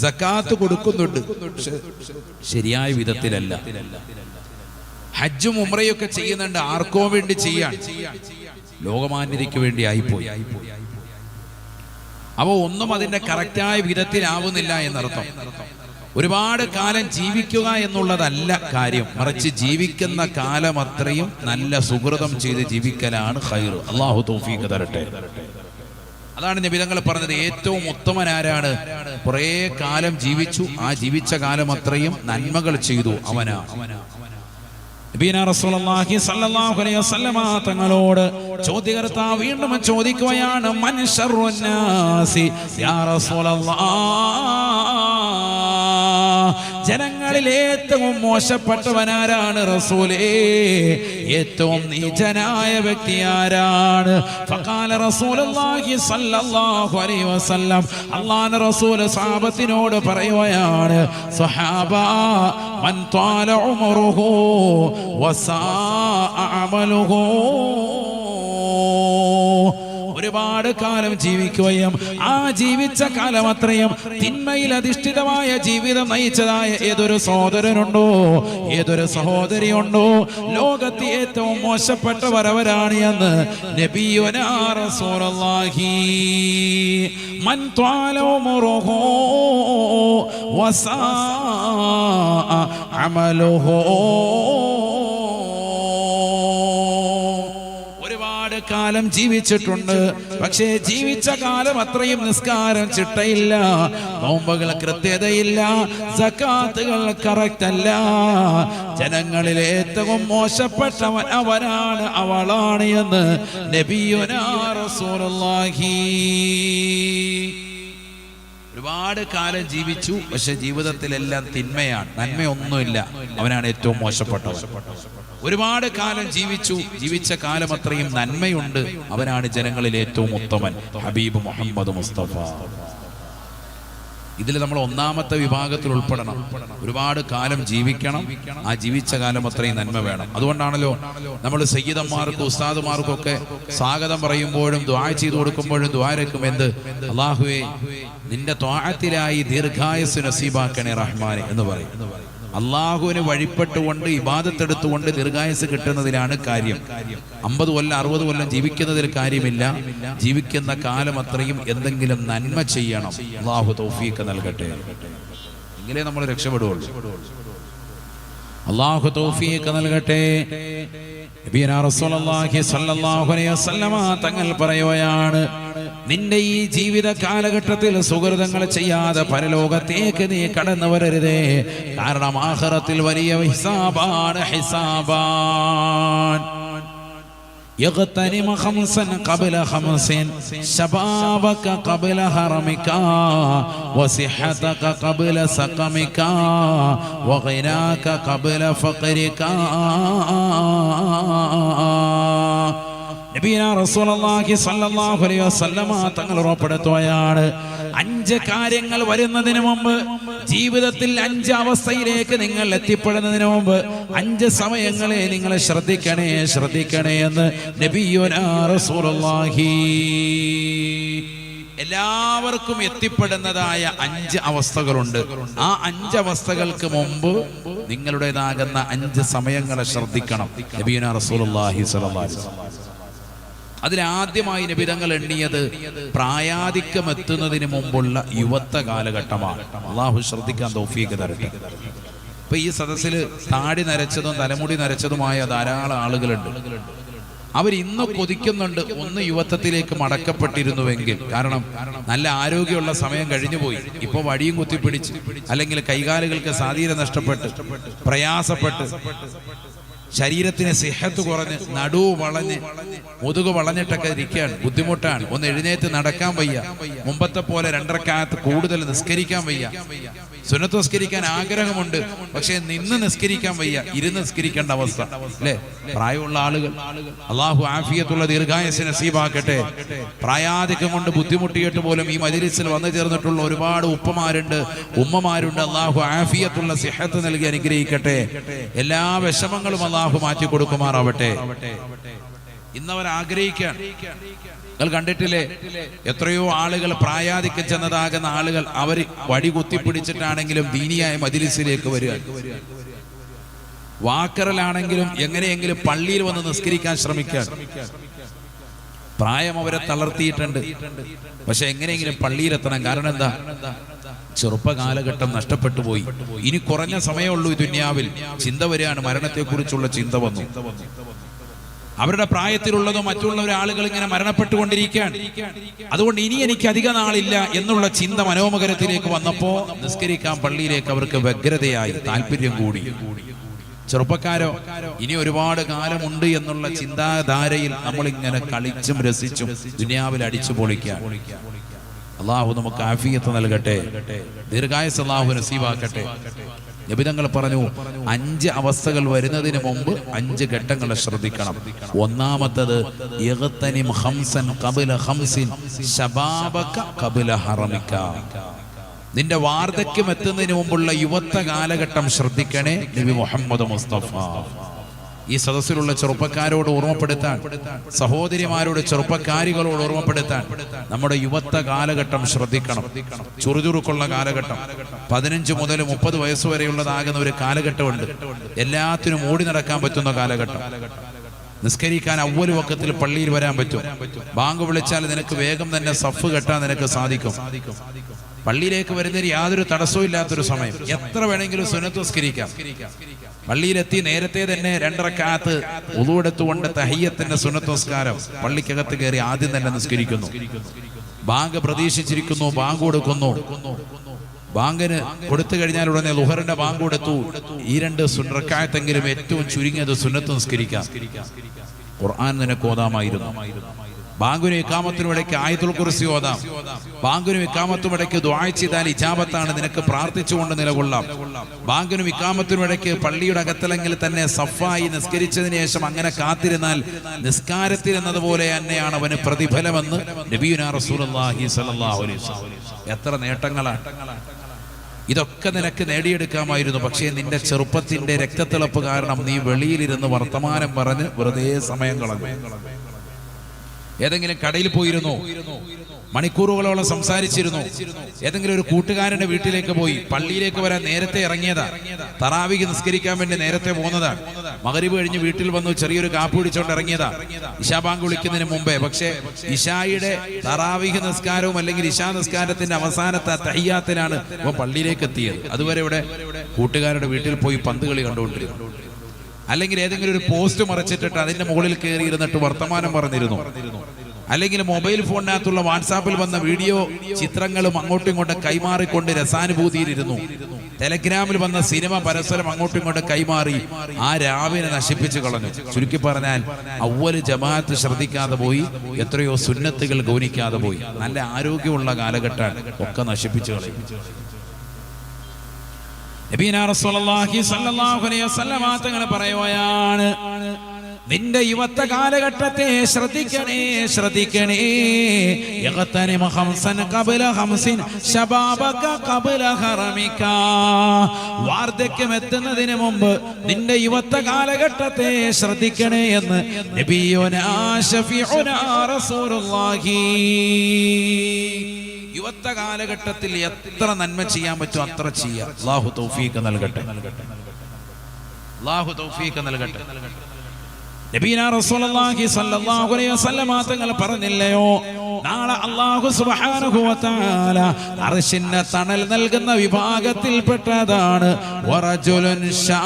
Speaker 1: സക്കാത്ത് കൊടുക്കുന്നുണ്ട് പക്ഷെ ശരിയായ വിധത്തിലല്ല, ഹജ്ജും ഉംറയൊക്കെ ചെയ്യുന്നുണ്ട് ആർക്കോ വേണ്ടി ചെയ്യാൻ, ലോകമാന്യതയ്ക്ക് വേണ്ടി ആയിപ്പോയി. അവ ഒന്നും അതിന്റെ കറക്റ്റായ വിധത്തിലാവുന്നില്ല എന്നർത്ഥം. ഒരുപാട് കാലം ജീവിക്കുക എന്നുള്ളതല്ല കാര്യം, മറിച്ച് ജീവിക്കുന്ന കാലം അത്രയും നല്ല സുഹൃതം ചെയ്ത് ജീവിക്കലാണ് ഖൈർ. അല്ലാഹു തൗഫീഖ് തരട്ടെ. അതാണ് നബി തങ്ങൾ പറഞ്ഞത്, ഏറ്റവും ഉത്തമനാരാണ്? കുറേ കാലം ജീവിച്ചു, ആ ജീവിച്ച കാലം അത്രയും നന്മകൾ ചെയ്തു അവനാ. നബിന റസൂലുള്ളാഹി സ്വല്ലല്ലാഹു അലൈഹി വസല്ലം തങ്ങളോട് ചോദ്യകർത്താവ് വീണ്ടും ചോദിക്കുകയാണ്, മൻ ശർറുന്നാസി യാ റസൂലല്ലാഹ്, ജനങ്ങളിൽ ഏറ്റവും മോശപ്പെട്ടവനാരാണ് റസൂലേ? ഏറ്റവും നീചനായ വ്യക്തി ആരാണ്? ഫഖാല റസൂലുള്ളാഹി സ്വല്ലല്ലാഹു അലൈഹി വസല്ലം, അല്ലാഹുവിന്റെ റസൂൽ സഹാബത്തിനോട് പറയുകയാണ്, സഹാബ, മൻ ത്വാല ഉമറുഹു വസാഅ അമലുഹു, ഒരുപാട് കാലം ജീവിക്കുകയും ആ ജീവിച്ച കാലം അത്രയും തിന്മയിൽ അധിഷ്ഠിതമായ ജീവിതം നയിച്ചതായ ഏതൊരു സഹോദരനുണ്ടോ ഏതൊരു സഹോദരിയുണ്ടോ, ലോകത്തെ ഏറ്റവും മോശപ്പെട്ടവർ അവരാണ് എന്ന് നബിയുനാ റസൂലുള്ളാഹി. മൻ ത്വാല ഉമറുഹു വസാഅ അമലുഹു, കാലം ജീവിച്ചിട്ടുണ്ട് പക്ഷേ ജീവിച്ച കാലം അത്രയും നിസ്കാരം ചിട്ടയില്ല, നോമ്പുകൾ കൃത്യതയില്ല, സകാത്തുകൾ കറക്റ്റ് അല്ല, ജനങ്ങളിലെ ഏറ്റവും മോശപ്പെട്ടവൻ അവനാണ് അവളാണ് എന്ന് നബിയുനാ റസൂലുള്ളാഹി. ഒരുപാട് കാലം ജീവിച്ചു പക്ഷെ ജീവിതത്തിലെല്ലാം തിന്മയാണ്, നന്മയൊന്നുമില്ല, അവനാണ് ഏറ്റവും മോശപ്പെട്ടവൻ. ഒരുപാട് കാലം ജീവിച്ചു, ജീവിച്ച കാലം അത്രയും നന്മയുണ്ട്, അവനാണ് ജനങ്ങളിൽ ഏറ്റവും ഉത്തമൻ, ഹബീബ് മുഹമ്മദ് മുസ്തഫ. ഇതിൽ നമ്മൾ ഒന്നാമത്തെ വിഭാഗത്തിൽ ഉൾപ്പെടണം. ഒരുപാട് കാലം ജീവിക്കണം, ആ ജീവിച്ച കാലം അത്രയും നന്മ വേണം. അതുകൊണ്ടാണല്ലോ നമ്മൾ സയ്യിദന്മാർക്കും ഉസ്താദുമാർക്കും ഒക്കെ സ്വാഗതം പറയുമ്പോഴും ദുആ ചെയ്തു കൊടുക്കുമ്പോഴും ദുആരക്കും എന്ത്, അല്ലാഹുവേ നിന്റെ ത്വാഅത്തിലായി ദീർഘായുസ്സ് നസീബാക്കണേ റഹ്മാനെ എന്ന് പറയും. അള്ളാഹുവിന് വഴിപ്പെട്ടുകൊണ്ട് ഇബാദത്തെടുത്തുകൊണ്ട് ദീർഘായുസ് കിട്ടുന്നതിലാണ് കാര്യം. 50 കൊല്ലം 60 കൊല്ലം ജീവിക്കുന്നതിൽ കാര്യമില്ല. ജീവിക്കുന്ന കാലം അത്രയും എന്തെങ്കിലും നന്മ ചെയ്യണം. അള്ളാഹു തൗഫീഖ് നൽകട്ടെ. എങ്കിലേ നമ്മൾ രക്ഷപ്പെടുകയുള്ളൂ. അള്ളാഹു തൗഫീഖ് നൽകട്ടെ. നബിയനാ റസൂലുള്ളാഹി സ്വല്ലല്ലാഹു അലൈഹി വസല്ലമ തങ്ങൾ പറയുകയാണ്, നിന്റെ ഈ ജീവിത കാലഘട്ടത്തിൽ സുഹൃതങ്ങൾ ചെയ്യാതെ പരലോകത്തേക്ക് നീ കടന്നു വരരുതേ. കാരണം ആഖിറത്തിൽ വലിയ ഹിസാബാണ്. ഹിസാബാൻ يغتنم خمسا قبل خمس شبابك قبل هرمك وصحتك قبل سقمك وغناك قبل فقرك. നബിയനാ റസൂലുള്ളാഹി സ്വല്ലല്ലാഹു അലൈഹി വസല്ലമ തങ്ങൾ ഉറപ്പെടുത്തുകയാണ്, 5 കാര്യങ്ങൾ വരുന്നതിന് മുമ്പ്, ജീവിതത്തിൽ 5 അവസ്ഥയിലേക്ക് നിങ്ങൾ എത്തിപ്പെടുന്നതിന് മുമ്പ് 5 സമയങ്ങളെ നിങ്ങൾ ശ്രദ്ധിക്കണേ എന്ന് നബിയുനാ റസൂലുള്ളാഹി. എല്ലാവർക്കും എത്തിപ്പെടുന്നതായ 5 അവസ്ഥകളുണ്ട്. ആ 5 അവസ്ഥകൾക്ക് മുമ്പ് നിങ്ങളുടേതാകുന്ന 5 സമയങ്ങളെ ശ്രദ്ധിക്കണം. നബിയുനാ റസൂലുള്ളാഹി സ്വല്ലല്ലാഹു അലൈഹി വസല്ലം അതിലാദ്യമായി നബി തങ്ങൾ എണ്ണിയത് പ്രായാധിക്യം എത്തുന്നതിന് മുമ്പുള്ള യുവത്വ കാലഘട്ടമാണ്. അള്ളാഹു ശ്രദ്ധിക്കാൻ തൗഫീഖ് തരട്ടെ. ഇപ്പൊ ഈ സദസ്സിൽ താടി നരച്ചതും തലമുടി നരച്ചതുമായ ധാരാളം ആളുകളുണ്ട്. അവർ ഇന്ന് കൊതിക്കുന്നുണ്ട് ഒന്ന് യുവത്വത്തിലേക്ക് മടക്കപ്പെട്ടിരുന്നുവെങ്കിൽ. കാരണം നല്ല ആരോഗ്യമുള്ള സമയം കഴിഞ്ഞുപോയി. ഇപ്പൊ വടിയും കുത്തിപ്പിടിച്ച് അല്ലെങ്കിൽ കൈകാലുകൾക്ക് സ്വാധീനം നഷ്ടപ്പെട്ട് പ്രയാസപ്പെട്ട് ശരീരത്തിന് സിഹത്ത് കുറഞ്ഞ് നടുവ് വളഞ്ഞ് മുതുക് വളഞ്ഞിട്ടൊക്കെ ഇരിക്കുകയാണ്. ബുദ്ധിമുട്ടാണ്. ഒന്ന് എഴുന്നേറ്റ് നടക്കാൻ വയ്യ. മുമ്പത്തെ പോലെ 2 റക്അത്ത് കൂടുതൽ നിസ്കരിക്കാൻ വയ്യ. സുന്നത്ത് നിസ്കരിക്കാൻ ആഗ്രഹമുണ്ട്, പക്ഷെ നിന്ന് നിസ്കരിക്കാൻ വയ്യ. ഇരുന്ന് നിസ്കരിക്കേണ്ട അവസ്ഥ അല്ലേ? പ്രായമുള്ള ആളുകൾ, അള്ളാഹു ആഫിയത്തുള്ള ദീർഘായുസ്സ് നസീബാക്കട്ടെ. പ്രായാധിക്യം കൊണ്ട് ബുദ്ധിമുട്ടിയിട്ട് പോലും ഈ മജ്‌ലിസിൽ വന്നു ചേർന്നിട്ടുള്ള ഒരുപാട് ഉപ്പമാരുണ്ട്, ഉമ്മമാരുണ്ട്. അള്ളാഹു ആഫിയത്തുള്ള സിഹത്ത് നൽകി അനുഗ്രഹിക്കട്ടെ. എല്ലാ വിഷമങ്ങളും അള്ളാഹു മാറ്റി കൊടുക്കുമാറാവട്ടെ. ഇന്നവർ ആഗ്രഹിക്കാൻ നിങ്ങൾ കണ്ടിട്ടില്ലേ? എത്രയോ ആളുകൾ പ്രായാധിക്യം ചെന്നതാകുന്ന ആളുകൾ അവർ വടി കുത്തിപ്പിടിച്ചിട്ടാണെങ്കിലും ദീനിയായ മജ്‌ലിസിലേക്ക് വരിക. വാക്കറലാണെങ്കിലും എങ്ങനെയെങ്കിലും പള്ളിയിൽ വന്ന് നിസ്കരിക്കാൻ ശ്രമിക്കാൻ. പ്രായം അവരെ തളർത്തിയിട്ടുണ്ട്, പക്ഷെ എങ്ങനെയെങ്കിലും പള്ളിയിലെത്തണം. കാരണം എന്താ? ചെറുപ്പ കാലഘട്ടം നഷ്ടപ്പെട്ടു പോയി. ഇനി കുറഞ്ഞ സമയമുള്ളൂ ഈ ദുനിയാവിൽ. ചിന്ത വരികയാണ്, മരണത്തെക്കുറിച്ചുള്ള ചിന്ത വന്നു. അവരുടെ പ്രായത്തിലുള്ളതോ മറ്റുള്ള ആളുകൾ ഇങ്ങനെ മരണപ്പെട്ടുകൊണ്ടിരിക്കുകയാണ്. അതുകൊണ്ട് ഇനി എനിക്ക് അധിക നാളില്ല എന്നുള്ള ചിന്ത മനോമകരത്തിലേക്ക് വന്നപ്പോ നിസ്കരിക്കാൻ പള്ളിയിലേക്ക് അവർക്ക് വ്യഗ്രതയായി, താല്പര്യം കൂടി. ചെറുപ്പക്കാരോ ഇനി ഒരുപാട് കാലമുണ്ട് എന്നുള്ള ചിന്താധാരയിൽ നമ്മളിങ്ങനെ കളിച്ചും രസിച്ചും ദുനിയാവിൽ അടിച്ചു പൊളിക്കാൻ. അള്ളാഹു നമുക്ക് ആഫിയത്ത് നൽകട്ടെ, ദീർഘായുസ്സ് അള്ളാഹു നസീബാക്കട്ടെ. നബി തങ്ങൾ പറഞ്ഞു 5 അവസ്ഥകൾ വരുന്നതിന് മുമ്പ് 5 ഘട്ടങ്ങളെ ശ്രദ്ധിക്കണം. ഒന്നാമത്തത് യഗ്തനിം ഖംസൻ ഖബല ഖംസിൻ ശബാബക ഖബല ഹറമിക. നിന്റെ വാർദ്ധക്യം എത്തുന്നതിന് മുമ്പുള്ള യുവത്വ കാലഘട്ടം ശ്രദ്ധിക്കണേ നബി മുഹമ്മദ് മുസ്തഫ. ഈ സദസ്സിലുള്ള ചെറുപ്പക്കാരോട് ഓർമ്മപ്പെടുത്താൻ, സഹോദരിമാരോട് ചെറുപ്പക്കാരികളോട് ഓർമ്മപ്പെടുത്താൻ, നമ്മുടെ യുവത്വ കാലഘട്ടം ശ്രദ്ധിക്കണം. ചുറുചുറുക്കുള്ള കാലഘട്ടം 15 മുതൽ 30 വയസ്സ് വരെയുള്ളതാകുന്ന ഒരു കാലഘട്ടമുണ്ട്. എല്ലാത്തിനും ഓടി നടക്കാൻ പറ്റുന്ന കാലഘട്ടം. നിസ്കരിക്കാൻ അവ്വൽ വഖത്തിൽ പള്ളിയിൽ വരാൻ പറ്റും. ബാങ്ക് വിളിച്ചാൽ നിനക്ക് വേഗം തന്നെ സഫ് കെട്ടാൻ നിനക്ക് സാധിക്കും. പള്ളിയിലേക്ക് വരുന്നതിന് യാതൊരു തടസ്സവും ഇല്ലാത്തൊരു സമയം. എത്ര വേണമെങ്കിലും സുന്നത്ത് നിസ്കരിക്കാം. പള്ളിയിലെത്തി നേരത്തെ തന്നെ 2 റക്അത്ത് വുളു എടുത്തുകൊണ്ട് തഹിയ്യത്തിന്റെ സുന്നത്ത് നിസ്കാരം പള്ളിക്കകത്ത് കയറി ആദ്യം തന്നെ നിസ്കരിക്കുന്നു. ബാങ്ക് പ്രതീക്ഷിച്ചിരിക്കുന്നു, ബാങ്ക് കൊടുക്കുന്നു. ബാങ്കിന് കൊടുത്തു കഴിഞ്ഞാൽ ഉടനെ ളുഹറിന്റെ ബാങ്ക് കൊടുത്തു. ഈ 2 റക്അത്തെങ്കിലും ഏറ്റവും ചുരുങ്ങിയത് സുന്നത്ത് നിസ്കരിക്കാം. ഖുർആൻ നിനക്ക് ഓതാമായിരുന്നു. ബാങ്കിനും ഇഖാമത്തിനും ഇടയ്ക്ക് ആയത്തുൽ കുർസി ഓതാം. ബാങ്കിനും ഇഖാമത്തും ഇടയ്ക്ക് ദുആ ചെയ്താൽ ഇജാബത്താണ്, നിനക്ക് പ്രാർത്ഥിച്ചുകൊണ്ട് നിലകൊള്ളാം. ബാങ്കിനും ഇഖാമത്തിനും ഇടയ്ക്ക് പള്ളിയുടെ അകത്തലെങ്കിൽ തന്നെ സഫായി നിസ്കരിച്ചതിന് ശേഷം അങ്ങനെ കാത്തിരുന്നാൽ നിസ്കാരത്തിൽ എന്നതുപോലെ തന്നെയാണ് അവന് പ്രതിഫലമെന്ന് നബിയുനാ റസൂലുള്ളാഹി സ്വല്ലല്ലാഹു അലൈഹി വസല്ലം. എത്ര നേട്ടങ്ങളാണ്! ഇതൊക്കെ നിനക്ക് നേടിയെടുക്കാമായിരുന്നു. പക്ഷേ നിന്റെ ചെറുപ്പത്തിന്റെ രക്തത്തിളപ്പ് കാരണം നീ വെളിയിലിരുന്ന് വർത്തമാനം പറഞ്ഞ് വെറുതെ സമയം കളഞ്ഞു. ഏതെങ്കിലും കടയിൽ പോയിരുന്നോ? മണിക്കൂറുകളോളം സംസാരിച്ചിരുന്നു. ഏതെങ്കിലും ഒരു കൂട്ടുകാരന്റെ വീട്ടിലേക്ക് പോയി, പള്ളിയിലേക്ക് വരാൻ നേരത്തെ ഇറങ്ങിയതാ, തറാവീഹ് നിസ്കരിക്കാൻ വേണ്ടി നേരത്തെ പോകുന്നതാ, മഗ്‌രിബ് കഴിഞ്ഞ് വീട്ടിൽ വന്നു, ചെറിയൊരു കാപ്പി കുടിച്ചോണ്ട് ഇറങ്ങിയതാ ഇശാ ബാങ്ക് വിളിക്കുന്നതിന് മുമ്പേ. പക്ഷേ ഇശായുടെ തറാവീഹ് നിസ്കാരവും അല്ലെങ്കിൽ ഇശാ നിസ്കാരത്തിന്റെ അവസാനത്തെ തഹിയ്യാത്തിലാണ് ഇപ്പൊ പള്ളിയിലേക്ക് എത്തിയത്. അതുവരെ ഇവിടെ കൂട്ടുകാരുടെ വീട്ടിൽ പോയി പന്ത് കളി കണ്ടുകൊണ്ടിരുന്നു. അല്ലെങ്കിൽ ഏതെങ്കിലും ഒരു പോസ്റ്റ് മറച്ചിട്ടിട്ട് അതിന്റെ മുകളിൽ കയറി ഇരുന്നിട്ട് വർത്തമാനം പറഞ്ഞിരുന്നു. അല്ലെങ്കിൽ മൊബൈൽ ഫോണിനകത്തുള്ള വാട്സാപ്പിൽ വന്ന വീഡിയോ ചിത്രങ്ങളും അങ്ങോട്ടും ഇങ്ങോട്ടും കൈമാറിക്കൊണ്ട് രസാനുഭൂതിയിലിരുന്നു. ടെലഗ്രാമിൽ വന്ന സിനിമ പരസ്പരം അങ്ങോട്ടും ഇങ്ങോട്ടും കൈമാറി ആ രാവിനെ നശിപ്പിച്ചു കളഞ്ഞു. ചുരുക്കി പറഞ്ഞാൽ അവ്വല് ജമാഅത്ത് ശ്രദ്ധിക്കാതെ പോയി, എത്രയോ സുന്നത്തുകൾ ഗൗനിക്കാതെ പോയി. നല്ല ആരോഗ്യമുള്ള കാലഘട്ടം ഒക്കെ നശിപ്പിച്ചു കളയും. നബീനാ റസൂലുള്ളാഹി സ്വല്ലല്ലാഹു അലൈഹി വസല്ലം തങ്ങൾ പറയുകയാണ്, നിന്റെ യുവത്വ കാലഘട്ടത്തെ ശ്രദ്ധിക്കണേ, ശ്രദ്ധിക്കണേ. യഗ്തനിമ ഖംസൻ ഖബല ഖംസിൻ ശബാബക ഖബല ഹറമിക. വാർദ്ധക്യം എത്തുന്നതിന് മുമ്പ് നിന്റെ യുവത്വ കാലഘട്ടത്തെ ശ്രദ്ധിക്കണേ എന്ന് നബിയുനാ ശഫീഉനാ റസൂലുള്ളാഹി. യുവത്വ കാലഘട്ടത്തിൽ എത്ര നന്മ ചെയ്യാൻ പറ്റും അത്ര ചെയ്യാം. അല്ലാഹു തൗഫീഖ് നൽകട്ടെ, അല്ലാഹു തൗഫീഖ് നൽകട്ടെ. നബീനാ റസൂലുള്ളാഹി സ്വല്ലല്ലാഹു അലൈഹി വസല്ലം തങ്ങൾ പറഞ്ഞില്ലയോ, നാളെ അല്ലാഹു സുബ്ഹാനഹു വ തആല അർശിന്റെ തണൽ നൽകുന്ന വിഭാഗത്തിൽപ്പെട്ടതാണ് വറജുലുൻ ശാബുൻ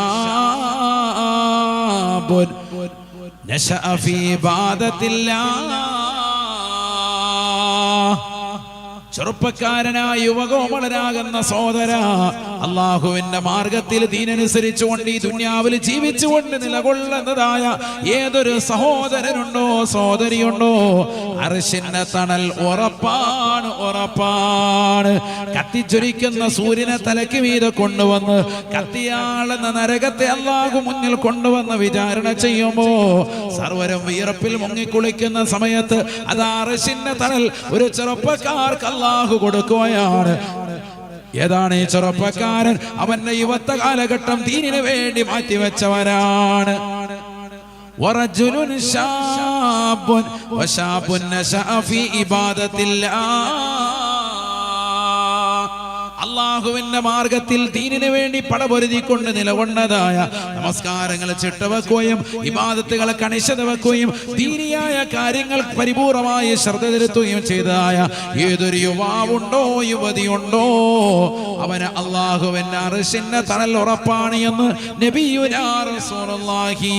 Speaker 1: നശഅ ഫീ ഇബാദത്തില്ലാഹ്. ചെറുപ്പക്കാരനായ യുവകോമളനാകുന്ന സഹോദര, അള്ളാഹുവിന്റെ മാർഗത്തിൽ ദീനനുസരിച്ചുകൊണ്ട് ഈ ദുനിയാവിൽ ജീവിച്ചുകൊണ്ട് നിലകൊള്ളുന്നതായ ഏതൊരു സഹോദരനുണ്ടോ സഹോദരിയുണ്ടോ, അർശിന്റെ തണൽ ഉറപ്പാണ്, ഉറപ്പാണ്. കത്തിച്ചൊരിക്കുന്ന സൂര്യനെ തലയ്ക്ക് മീതെ കൊണ്ടുവന്ന് കത്തിയാളെന്ന നരകത്തെ അള്ളാഹു മുന്നിൽ കൊണ്ടുവന്ന് വിചാരണ ചെയ്യുമ്പോ സർവരും വിയർപ്പിൽ മുങ്ങിക്കുളിക്കുന്ന സമയത്ത് അത് അർശിന്റെ തണൽ ഒരു ചെറുപ്പക്കാർക്ക് അള്ളാഹു കൊടുക്കുകയാണ്. ഏതാണ് ഈ ചെറുപ്പക്കാരൻ? അവന്റെ യുവത്വ കാലഘട്ടം ദീനിനു വേണ്ടി മാറ്റിവെച്ചവരാണ്. വറജുലുൻ ശാബുൻ വശാബുൻ നശഅ ഫീ ഇബാദത്തില്ലാഹ്. അള്ളാഹുവിന്റെ മാർഗത്തിൽ ദീനിനു വേണ്ടി പടപൊരുതിക്കൊണ്ട് നിലകൊണ്ടതായ നമസ്കാരങ്ങൾ ചിട്ടവെക്കുകയും ഇബാദത്തുകളെ കണിശത വെക്കുകയും ദീനിയായ കാര്യങ്ങൾ പരിപൂർണമായി ശ്രദ്ധ ചെലുത്തുകയും ചെയ്തതായ ഏതൊരു യുവാവുണ്ടോ യുവതിയുണ്ടോ അവന് അള്ളാഹുവിന്റെ അർശിന്റെ തണൽ ഉറപ്പാണ് എന്ന് നബിയുനാ റസൂലുള്ളാഹി.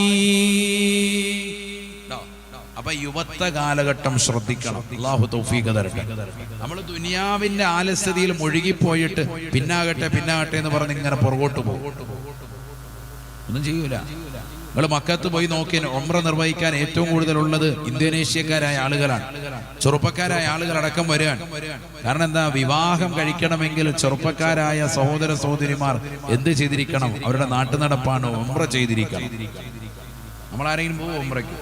Speaker 1: അപ്പൊ യുവത്വ കാലഘട്ടം ശ്രദ്ധിക്കണം. അല്ലാഹു തൗഫീഖ് തരട്ടെ. നമ്മൾ ദുനിയാവിന്റെ ആലസ്യതയിൽ മുഴുകിപ്പോയിട്ട് പിന്നാകട്ടെ പിന്നാകട്ടെ എന്ന് പറഞ്ഞ് ഇങ്ങനെ പുറകോട്ട് പോകും, ഒന്നും ചെയ്യൂല. നിങ്ങൾ മക്കത്ത് പോയി നോക്കി, ഉംറ നിർവഹിക്കാൻ ഏറ്റവും കൂടുതലുള്ളത് ഇന്തോനേഷ്യക്കാരായ ആളുകളാണ്. ചെറുപ്പക്കാരായ ആളുകൾ അടക്കം വരികയാണ്. കാരണം എന്താ, വിവാഹം കഴിക്കണമെങ്കിൽ ചെറുപ്പക്കാരായ സഹോദര സഹോദരിമാർ എന്ത് ചെയ്തിരിക്കണം? അവരുടെ നാട്ടു നടപ്പാണ് ഉംറ ചെയ്തിരിക്കണം. നമ്മളാരെങ്കിലും പോകും ഉംറയ്ക്ക്?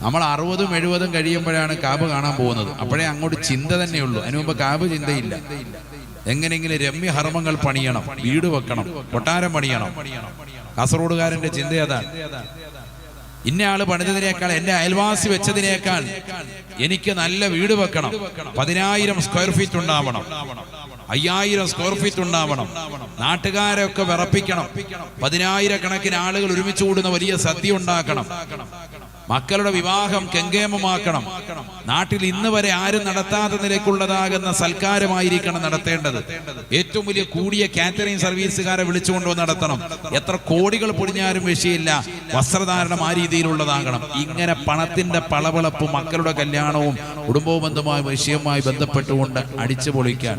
Speaker 1: നമ്മൾ 60ഉം 70ഉം കഴിയുമ്പോഴാണ് കാബ് കാണാൻ പോകുന്നത്. അപ്പോഴേ അങ്ങോട്ട് ചിന്ത തന്നെയുള്ളൂ. അതിനു മുമ്പ് കാബ് ചിന്തയില്ല. എങ്ങനെയെങ്കിലും രമ്യ ഹർമ്മങ്ങൾ പണിയണം, വീട് വെക്കണം, കൊട്ടാരം പണിയണം. കാസർഗോഡുകാരന്റെ ചിന്ത അതാണ്. ഇന്നയാള് പണിതതിനേക്കാൾ, എന്റെ അയൽവാസി വെച്ചതിനേക്കാൾ എനിക്ക് നല്ല വീട് വെക്കണം, 10,000 സ്ക്വയർ ഫീറ്റ് ഉണ്ടാവണം, 5,000 സ്ക്വയർ ഫീറ്റ് ഉണ്ടാവണം, നാട്ടുകാരൊക്കെ വിറപ്പിക്കണം, 10,000 കണക്കിന് ആളുകൾ ഒരുമിച്ച് കൂടുന്ന വലിയ സദ്യ ഉണ്ടാക്കണം, മക്കളുടെ വിവാഹം കെങ്കേമമാക്കണം, നാട്ടിൽ ഇന്ന് വരെ ആരും നടത്താത്ത നിലയ്ക്കുള്ളതാകുന്ന സൽക്കാരമായിരിക്കണം നടത്തേണ്ടത്. ഏറ്റവും വലിയ കൂടിയ കാറ്ററിംഗ് സർവീസുകാരെ വിളിച്ചുകൊണ്ടുവന്ന് നടത്തണം. എത്ര കോടികൾ പൊടിഞ്ഞാലും വിഷയമില്ല, വസ്ത്രധാരണം ആ രീതിയിലുള്ളതാകണം. ഇങ്ങനെ പണത്തിന്റെ പളവളപ്പും മക്കളുടെ കല്യാണവും കുടുംബവും ബന്ധമായ വിഷയവുമായി ബന്ധപ്പെട്ടുകൊണ്ട് അടിച്ചു പൊളിക്കാൻ.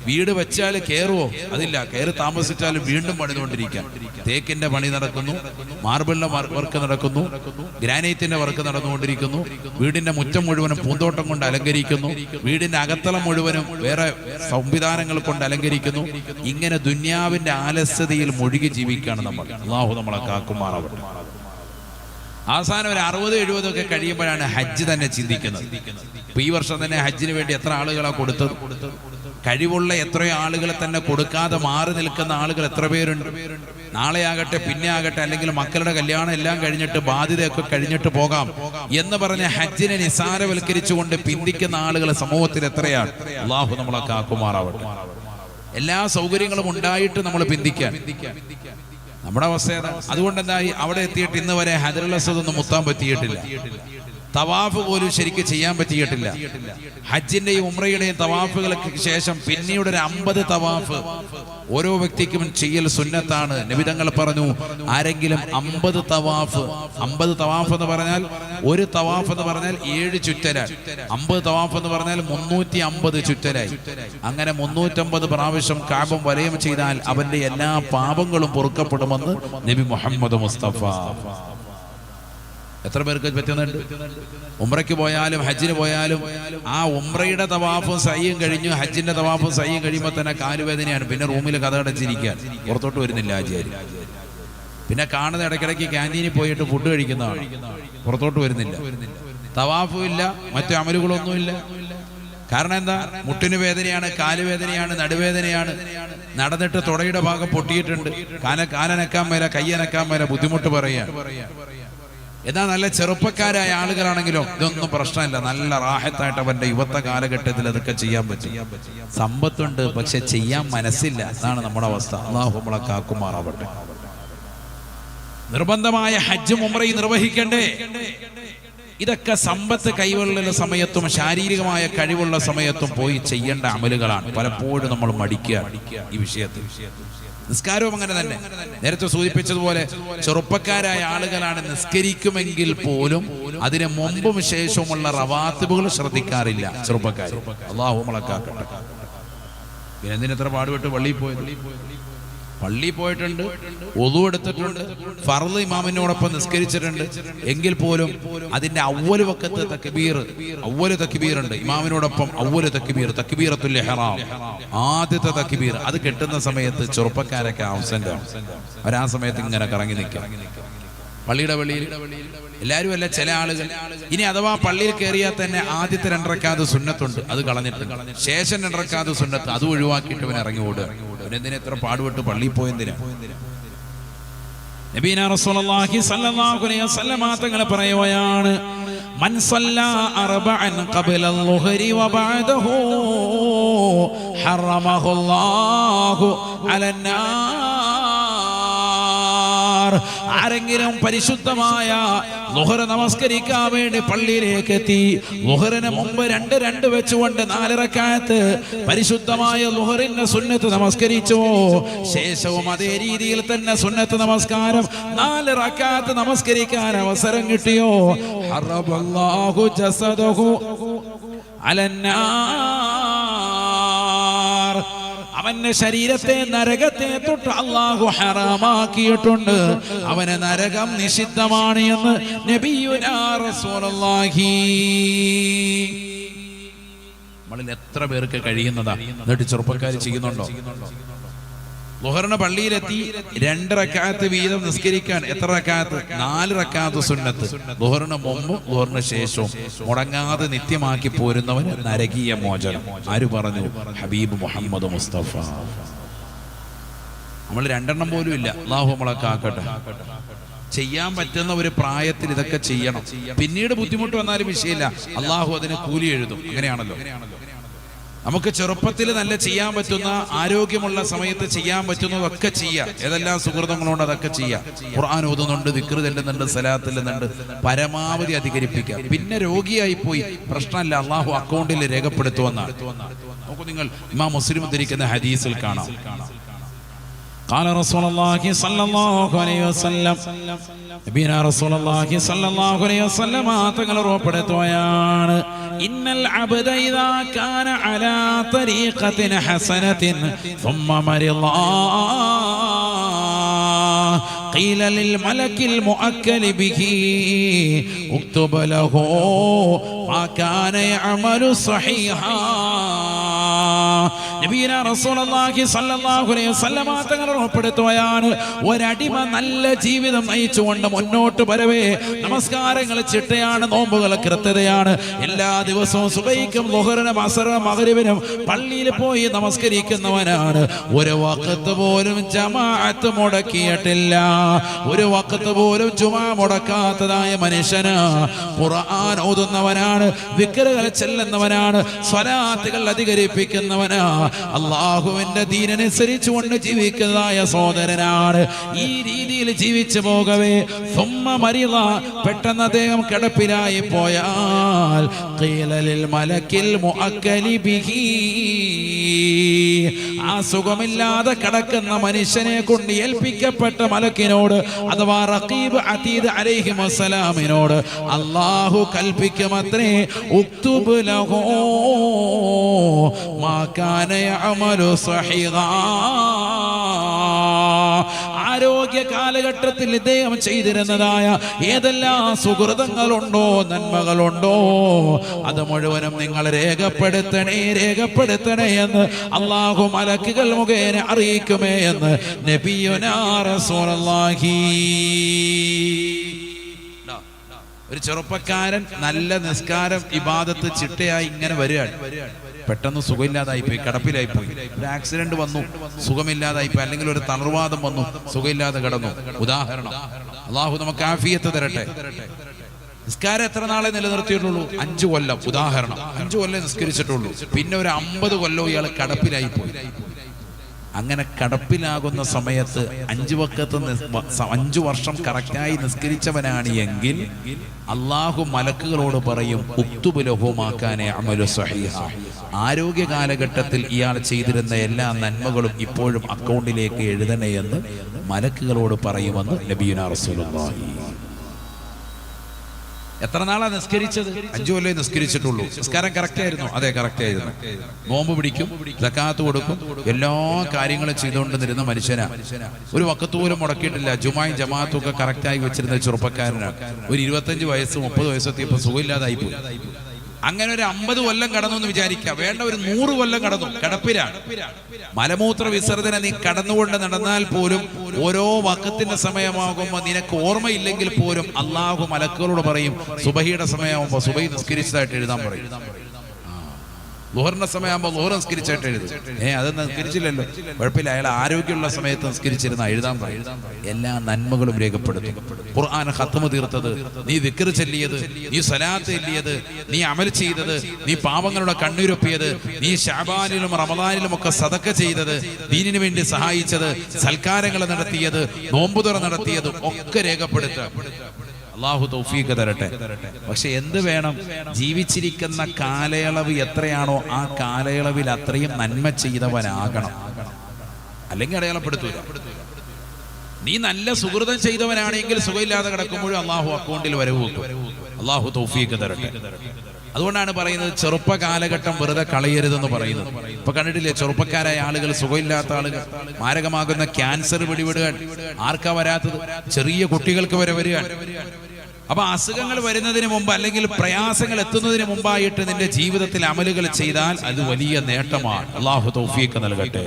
Speaker 1: വീട് വെച്ചാൽ കയറുവോ? അതില്ല. കയറി താമസിച്ചാലും വീണ്ടും പണിതുകൊണ്ടിരിക്കാം. തേക്കിന്റെ പണി നടക്കുന്നു, മാർബിളിന്റെ വർക്ക് നടക്കുന്നു, ഗ്രാനൈറ്റിന്റെ വർക്ക് നടന്നുകൊണ്ടിരിക്കുന്നു, വീടിന്റെ മുറ്റം മുഴുവനും പൂന്തോട്ടം കൊണ്ട് അലങ്കരിക്കുന്നു, വീടിന്റെ അകത്തളം മുഴുവനും വേറെ സംവിധാനങ്ങൾ കൊണ്ട് അലങ്കരിക്കുന്നു. ഇങ്ങനെ ദുന്യാവിന്റെ ആലസ്യതയിൽ മുഴുകി ജീവിക്കുകയാണ് നമ്മൾ. അല്ലാഹു നമ്മളെ കാക്കുമാറാവട്ടെ. അവസാനം ഒരു 60-70 ഒക്കെ കഴിയുമ്പോഴാണ് ഹജ്ജ് തന്നെ ചിന്തിക്കുന്നത്. ഇപ്പൊ ഈ വർഷം തന്നെ ഹജ്ജിന് വേണ്ടി എത്ര ആളുകളാണ് കൊടുത്തത്? കഴിവുള്ള എത്രയോ ആളുകളെ തന്നെ കൊടുക്കാതെ മാറി നിൽക്കുന്ന ആളുകൾ എത്ര പേരുണ്ട്? നാളെ ആകട്ടെ, പിന്നെ ആകട്ടെ, അല്ലെങ്കിൽ മക്കളുടെ കല്യാണം എല്ലാം കഴിഞ്ഞിട്ട് ബാധ്യതയൊക്കെ കഴിഞ്ഞിട്ട് പോകാം എന്ന് പറഞ്ഞ ഹജ്ജിനെ നിസാരവൽക്കരിച്ചുകൊണ്ട് പിന്തിക്കുന്ന ആളുകൾ സമൂഹത്തിൽ എത്രയാണ്? അള്ളാഹു നമ്മളെ കാക്കുമാറാവട്ടെ. എല്ലാ സൗകര്യങ്ങളും ഉണ്ടായിട്ട് നമ്മൾ പിന്തിക്കാൻ നമ്മുടെ അവസ്ഥ ഏതാ? അതുകൊണ്ട് എന്തായി, അവിടെ എത്തിയിട്ട് ഇന്ന് വരെ ഹജറുൽ അസ്വദ് ഒന്നും മുത്താൻ പറ്റിയിട്ടില്ല. തവാഫ് പോലും ശരിക്ക് ചെയ്യാൻ പറ്റിയിട്ടില്ല. ഹജ്ജിന്റെയും ഉംറയുടെയും തവാഫുകൾക്ക് ശേഷം പിന്നീട് ഒരു 50 തവാഫ് ഓരോ വ്യക്തിക്കും ചെയ്യൽ സുന്നത്താണ്. നബി തങ്ങൾ പറഞ്ഞു, ആരെങ്കിലും 50 തവാഫ് എന്ന് പറഞ്ഞാൽ, ഒരു തവാഫ് എന്ന് പറഞ്ഞാൽ 7 ചുറ്റലായി, 50 തവാഫ് എന്ന് പറഞ്ഞാൽ 350 ചുറ്റലായി. അങ്ങനെ 350 പ്രാവശ്യം കഅബ വലയം ചെയ്താൽ അവന്റെ എല്ലാ പാപങ്ങളും പൊറുക്കപ്പെടുമെന്ന് നബി മുഹമ്മദ് മുസ്തഫ. എത്ര പേർക്ക് പറ്റുന്നുണ്ട്? ഉംറയ്ക്ക് പോയാലും ഹജ്ജിന് പോയാലും ആ ഉംറയുടെ തവാഫും സയ്യും കഴിഞ്ഞു, ഹജ്ജിന്റെ തവാഫും സയ്യും കഴിയുമ്പോൾ തന്നെ കാലുവേദനയാണ്. പിന്നെ റൂമിൽ കഥ അടച്ചിരിക്കാൻ, പുറത്തോട്ട് വരുന്നില്ല ആചാര്യ. പിന്നെ കാണുന്ന ഇടയ്ക്കിടയ്ക്ക് ക്യാൻറ്റീനിൽ പോയിട്ട് ഫുഡ് കഴിക്കുന്നതാണ്, പുറത്തോട്ട് വരുന്നില്ല. തവാഫും ഇല്ല, മറ്റു അമലുകളൊന്നുമില്ല. കാരണം എന്താ? മുട്ടിന് വേദനയാണ്, കാലുവേദനയാണ്, നടുവേദനയാണ്. നടന്നിട്ട് തുടയുടെ ഭാഗം പൊട്ടിയിട്ടുണ്ട്, കാലനക്കാൻ മേല, കയ്യനക്കാൻ മേല, ബുദ്ധിമുട്ട് പറയാൻ. എന്നാ നല്ല ചെറുപ്പക്കാരായ ആളുകളാണെങ്കിലോ ഇതൊന്നും പ്രശ്നമില്ല, നല്ല റാഹത്തായിട്ട് അവന്റെ യുവത്വ കാലഘട്ടത്തിൽ അതൊക്കെ ചെയ്യാൻ പറ്റും. സമ്പത്തുണ്ട്, പക്ഷെ ചെയ്യാൻ മനസ്സില്ല. അതാണ് നമ്മുടെ അവസ്ഥ. അല്ലാഹു നമ്മളെ കാക്കുമാറാവട്ടെ. നിർബന്ധമായ ഹജ്ജും ഉംറയും നിർവഹിക്കണ്ടേ? ഇതൊക്കെ സമ്പത്ത് കൈവള്ള സമയത്തും ശാരീരികമായ കഴിവുള്ള സമയത്തും പോയി ചെയ്യേണ്ട അമലുകളാണ്. പലപ്പോഴും നമ്മൾ മടിക്കുക ഈ വിഷയത്തിൽ. നിസ്കാരവും അങ്ങനെ തന്നെ. നേരത്തെ സൂചിപ്പിച്ചതുപോലെ ചെറുപ്പക്കാരായ ആളുകളാണ് നിസ്കരിക്കുമെങ്കിൽ പോലും അതിന് മുമ്പും ശേഷവുമുള്ള റവാത്തിബുകൾ ശ്രദ്ധിക്കാറില്ല ചെറുപ്പക്കാർ. അല്ലാഹു നമ്മളെ കാക്കട്ടെ. പിന്നെ എന്തിനെത്ര പാടുപെട്ട് പള്ളിയിൽ പോയിട്ടുണ്ട്, ഒളു എടുത്തിട്ടുണ്ട്, ഫർള് ഇമാമിനോടൊപ്പം നിസ്കരിച്ചിട്ടുണ്ട്. എങ്കിൽ പോലും അതിന്റെ അവ്വല് വഖത്ത് തക്ബീർ, അവ്വല് തക്ബീർ ഉണ്ട്. ഇമാമിനോടൊപ്പം അവ്വല് തക്ബീർ, തക്ബീറത്തുൽ ഇഹ്റാം, ആദ്യത്തെ തക്ബീർ, അത് കെട്ടുന്ന സമയത്ത് ചെറുപ്പക്കാരൊക്കെ ആബ്സെന്റ് ആണ്. അവരാ സമയത്ത് ഇങ്ങനെ കറങ്ങി നിൽക്കാം പള്ളിയുടെ വെളിയിൽ. എല്ലാവരും അല്ല, ചില ആളുകൾ. ഇനി അഥവാ പള്ളിയിൽ കയറിയാൽ തന്നെ ആദ്യത്തെ 2 റക്അത്ത് സുന്നത്തുണ്ട്, അത് കളഞ്ഞിട്ടുണ്ട്. ശേഷം 2 റക്അത്ത് സുന്നത്ത്, അത് ഒഴിവാക്കിയിട്ട് ഇവൻ ഇറങ്ങി ഓടുക. ഇവനെന്തിനാ എത്ര പാടുപെട്ട് പള്ളിയിൽ പോയെന്തിനാ? നബീന റസൂലുള്ളാഹി സ്വല്ലല്ലാഹു അലൈഹി വസല്ലം തങ്ങൾ പറയുകയാണ്, മൻ സല്ലാ അർബഅൻ ഖബ്ല അൽ-ളുഹരി വ ബഅദഹു ഹറമഹുല്ലാഹു അലന്നാർ. ആരെങ്കിലും പരിശുദ്ധമായ ളുഹർ നമസ്കരിക്കാൻ വേണ്ടി പള്ളിയിലേക്ക് എത്തി, ളുഹറിന് മുമ്പ് 2 വെച്ചുകൊണ്ട് 4 റക്അത്ത് പരിശുദ്ധമായ ളുഹറിന്റെ സുന്നത്ത് നമസ്കരിച്ചോ, ശേഷവും അതേ രീതിയിൽ തന്നെ സുന്നത്ത് നമസ്കാരം 4 റക്അത്ത് നമസ്കരിക്കാൻ അവസരം കിട്ടിയോ, ഹറബല്ലാഹു ജസദഹു അലന്നാർ. അവന്റെ ശരീരത്തെ നരകത്തെ തൊട്ട് അല്ലാഹു ഹറാമാക്കിയിട്ടുണ്ട്. അവന് നരകം നിഷിദ്ധമാണ് എന്ന് നബിയുനാ റസൂലുള്ളാഹി. നമ്മളിൽ എത്ര പേർക്ക് കഴിയുന്നതാ? എന്നിട്ട് ചെറുപ്പക്കാർ ചെയ്യുന്നുണ്ടോ? ളുഹറിന് പള്ളിയിലെത്തി 2 റക്അത്ത് വീതം നിസ്കരിക്കാൻ എത്ര റക്അത്ത്? 4 റക്അത്ത് സുന്നത്ത്. ളുഹറിന് മുമ്പും ളുഹറിന് ശേഷവും മുടങ്ങാതെ നിത്യമാക്കി പോരുന്നവന് നരകീയ മോചനം. ആര് പറഞ്ഞു? ഹബീബ് മുഹമ്മദ് മുസ്തഫ. നമ്മൾ 2 പോലും ഇല്ല. അല്ലാഹു നമ്മളെ കാക്കട്ടെ. ചെയ്യാൻ പറ്റുന്ന ഒരു പ്രായത്തിൽ ഇതൊക്കെ ചെയ്യണം. പിന്നീട് ബുദ്ധിമുട്ട് വന്നാലും വിഷയമില്ല, അല്ലാഹു അതിന് കൂലി എഴുതും. അങ്ങനെയാണല്ലോ. നമുക്ക് ചെറുപ്പത്തിൽ നല്ല ചെയ്യാൻ പറ്റുന്ന, ആരോഗ്യമുള്ള സമയത്ത് ചെയ്യാൻ പറ്റുന്നതൊക്കെ ചെയ്യാം. ഏതെല്ലാം സുഹൃത്തുക്കളുണ്ട് അതൊക്കെ ചെയ്യാം. ഖുർആൻ ഓതുന്നുണ്ട്, ദിക്ർ ചെല്ലുന്നുണ്ട്, സലാത്ത് ചെല്ലുന്നുണ്ട്, പരമാവധി അധികരിപ്പിക്കാം. പിന്നെ രോഗിയായി പോയി പ്രശ്നമല്ല, അള്ളാഹു അക്കൗണ്ടിൽ രേഖപ്പെടുത്തുമെന്നാണ്. നോക്കൂ നിങ്ങൾ, ഇമാം മുസ്ലിം ഉദ്ധരിക്കുന്ന ഹദീസിൽ കാണാം, قال رسول الله صلى الله عليه وسلم, നബിയാ റസൂലുള്ളാഹി സ്വല്ലല്ലാഹു അലൈഹി വസല്ലം തങ്ങൾ ഉറപ്പെടുത്തുകയാണ്, ഇന്നൽ അബ്ദ ഇദാ കാന അലാ തരീഖത്തിൻ ഹസനത്തിൻ ثم മരിള قيل للملك المؤكل به اكتب له ما كان يعمل صحيحا. നബിയുനാ റസൂലുള്ളാഹി സ്വല്ലല്ലാഹു അലൈഹി വസല്ലമ തങ്ങൾ ഉൾപ്പെടുത്തുകയാണ്, ഒരടിമ നല്ല ജീവിതം നയിച്ചുകൊണ്ട് മുന്നോട്ട് വരവേ നമസ്കാരങ്ങൾ ചിട്ടയാണ്, നോമ്പുകൾ കൃത്യതയാണ്. എല്ലാ ദിവസവും സുബഹിക്കും ളുഹറിനും അസറിനും മഗ്രിബിനും പള്ളിയിൽ പോയി നമസ്കരിക്കുന്നവനാണ്. ഒരു വഖത്ത് പോലും ജമാഅത്ത് മുടക്കിയിട്ടില്ല, ഒരു വഖത്ത് പോലും ജുമാ മുടക്കാത്തതായ മനുഷ്യന്. ഖുർആൻ ഓതുന്നവനാണ്, ദിക്റുകൾ ചെല്ലുന്നവനാണ്, സ്വലാത്തുകൾ അധികരിപ്പിക്കുന്നവനാ, അല്ലാഹുവിന്റെ ദീനനുസരിച്ചുകൊണ്ട് ജീവിക്കുന്നതായ സഹോദരനാണ്. ഈ രീതിയിൽ ജീവിച്ചു പോകവേ പെട്ടെന്ന് അദ്ദേഹം കിടപ്പിലായി പോയാൽ ഖീലലിൽ മലക്കിൽ മുഅക്കലി ബിഹി, ആ സുഖമില്ലാതെ കിടക്കുന്ന മനുഷ്യനെ കൊണ്ട് ഏൽപ്പിക്കപ്പെട്ട മലക്കിനോട് അഥവാ റഖീബ് അതീദ് അലൈഹിസ്സലാമിനോട് അല്ലാഹു കൽപ്പിക്കുമത്രേ, ഉക്തുബ് ലഹു മാ കാന യഅമലു സഹിഹാ. ആരോഗ്യ കാലഘട്ടത്തിൽ ഇദ്ദേഹം ചെയ്തിരുന്നതായ ഏതെല്ലാം സുഹൃതങ്ങളുണ്ടോ, നന്മകളുണ്ടോ, അത് മുഴുവനും നിങ്ങൾ രേഖപ്പെടുത്തണേ, രേഖപ്പെടുത്തണേ എന്ന് അല്ലാഹു മലക്കുകൾ മുഖേന അറിയിക്കുമേ എന്ന് നബിയുനാ റസൂലുള്ളാഹി. ഒരു ചെറുപ്പക്കാരൻ നല്ല നിസ്കാരം ഇബാദത്ത് ചിട്ടയായി ഇങ്ങനെ വരികയാണ്, പെട്ടെന്ന് സുഖമില്ലാതായിപ്പോയി, കിടപ്പിലായിപ്പോയി, ഒരു ആക്സിഡന്റ് വന്നു, സുഖമില്ലാതായിപ്പോയി, അല്ലെങ്കിൽ ഒരു തളർവാദം വന്നു, സുഖമില്ലാതെ കിടന്നു. ഉദാഹരണം, അള്ളാഹു നമുക്ക് ആഫിയത്ത് തരട്ടെ. നിസ്കാരം എത്ര നാളെ നിലനിർത്തിയിട്ടുള്ളൂ? 5 കൊല്ലം. ഉദാഹരണം, 5 കൊല്ലം നിസ്കരിച്ചിട്ടുള്ളൂ. പിന്നെ ഒരു 50 കൊല്ലം ഇയാൾ കിടപ്പിലായിപ്പോയി. അങ്ങനെ കിടപ്പിലാകുന്ന സമയത്ത് 5 വഖത്ത് 5 വർഷം കറക്റ്റായി നിസ്കരിച്ചവനാണ് എങ്കിൽ അള്ളാഹു മലക്കുകളോട് പറയും, ഉക്തുബ് ലഹു മാ കാന യഅമലു സഹീഹ. ആരോഗ്യ കാലഘട്ടത്തിൽ ഇയാൾ ചെയ്തിരുന്ന എല്ലാ നന്മകളും ഇപ്പോഴും അക്കൗണ്ടിലേക്ക് എഴുതണേ എന്ന് മലക്കുകളോട് പറയുമെന്ന് നബിയുനാ റസൂലുള്ളാഹി. എത്ര നാളാ നിസ്കരിച്ചത്? 5 കൊല്ലം നിസ്കരിച്ചിട്ടുള്ളൂ. നിസ്കാരം കറക്റ്റ് ആയിരുന്നു? അതെ, കറക്റ്റ് ആയിരുന്നു. നോമ്പ് പിടിക്കും, സക്കാത്ത് കൊടുക്കും, എല്ലാ കാര്യങ്ങളും ചെയ്തുകൊണ്ടിരുന്ന മനുഷ്യനാ. ഒരു വഖത്ത് പോലും മുടക്കിയിട്ടില്ല. ജുമായും ജമാഅത്തും ഒക്കെ കറക്റ്റായി വെച്ചിരുന്ന ചെറുപ്പക്കാരനാണ്. ഒരു 25 വയസ്സ് 30 വയസ്സെത്തിയപ്പോൾ സുഖമില്ലാതായി പോയി. അങ്ങനെ ഒരു 50 കൊല്ലം കടന്നു എന്ന് വിചാരിക്കുക, വേണ്ട, ഒരു 100 കൊല്ലം കടന്നു, കിടപ്പിലാണ്. മലമൂത്ര വിസർജന നീ കടന്നുകൊണ്ട് നടന്നാൽ പോലും ഓരോ വഖത്തിന്റെ സമയമാകുമ്പോൾ നിനക്ക് ഓർമ്മയില്ലെങ്കിൽ പോലും അള്ളാഹു മലക്കുകളോട് പറയും, സുബഹിയുടെ സമയമാകുമ്പോൾ സുബഹി നിസ്കരിച്ചതായിട്ട് എഴുതാൻ പറയും. ളുഹറിന്റെ സമയമാകുമ്പോൾ ളുഹർ നിസ്കരിച്ചായിട്ട് എഴുതും. അത് നിസ്കരിച്ചില്ലല്ലോ, കുഴപ്പമില്ല, അയാൾ ആരോഗ്യമുള്ള സമയത്ത് നിസ്കരിച്ചിരുന്ന എഴുതാൻ പറയും. എല്ലാ നന്മകളും രേഖപ്പെടുത്തും. ഖുർആൻ ഖത്മ് തീർത്തത്, നീ ദിക്ർ ചൊല്ലിയത്, നീ സലാത്ത് ചൊല്ലിയത്, നീ അമൽ ചെയ്തത്, നീ പാപങ്ങളുടെ കണ്ണീരൊപ്പിയത്, നീ ശഅബാനിലും റമദാനിലും ഒക്കെ സദഖ ചെയ്തത്, ദീനിനു വേണ്ടി സഹായിച്ചത്, സൽക്കാരങ്ങൾ നടത്തിയത്, നോമ്പുതുറ നടത്തിയത് ഒക്കെ രേഖപ്പെടുത്തുക. അല്ലാഹു തൗഫീഖ് തരട്ടെ. പക്ഷെ എന്ത് വേണം? ജീവിച്ചിരിക്കുന്ന കാലയളവ് എത്രയാണോ ആ കാലയളവിൽ അത്രയും നന്മ ചെയ്തവനാകണം, അല്ലെങ്കിൽ അടയാളപ്പെടുത്തൂല. നീ നല്ല സുഹൃതം ചെയ്തവനാണെങ്കിൽ സുഖമില്ലാതെ കിടക്കുമ്പോഴും അള്ളാഹു അക്കൗണ്ടിൽ വരവ് വെക്കും. അള്ളാഹു തൗഫീഖ് തരട്ടെ. അതുകൊണ്ടാണ് പറയുന്നത്, ചെറുപ്പ കാലഘട്ടം വെറുതെ കളയരുതെന്ന് പറയുന്നത്. ഇപ്പൊ കണ്ടിട്ടില്ലേ, ചെറുപ്പക്കാരായ ആളുകൾ, സുഖമില്ലാത്ത ആളുകൾ, മാരകമാകുന്ന ക്യാൻസർ പിടിപെടുക. ആർക്കാ വരാത്തത്? ചെറിയ കുട്ടികൾക്ക് വരെ വരികയാണ്. അപ്പൊ അസുഖങ്ങൾ വരുന്നതിന് മുമ്പ് അല്ലെങ്കിൽ പ്രയാസങ്ങൾ എത്തുന്നതിന് മുമ്പായിട്ട് നിന്റെ ജീവിതത്തിൽ അമലുകൾ ചെയ്താൽ അത് വലിയ നേട്ടമാണ്. അല്ലാഹു തൗഫീഖ് നൽകട്ടെ.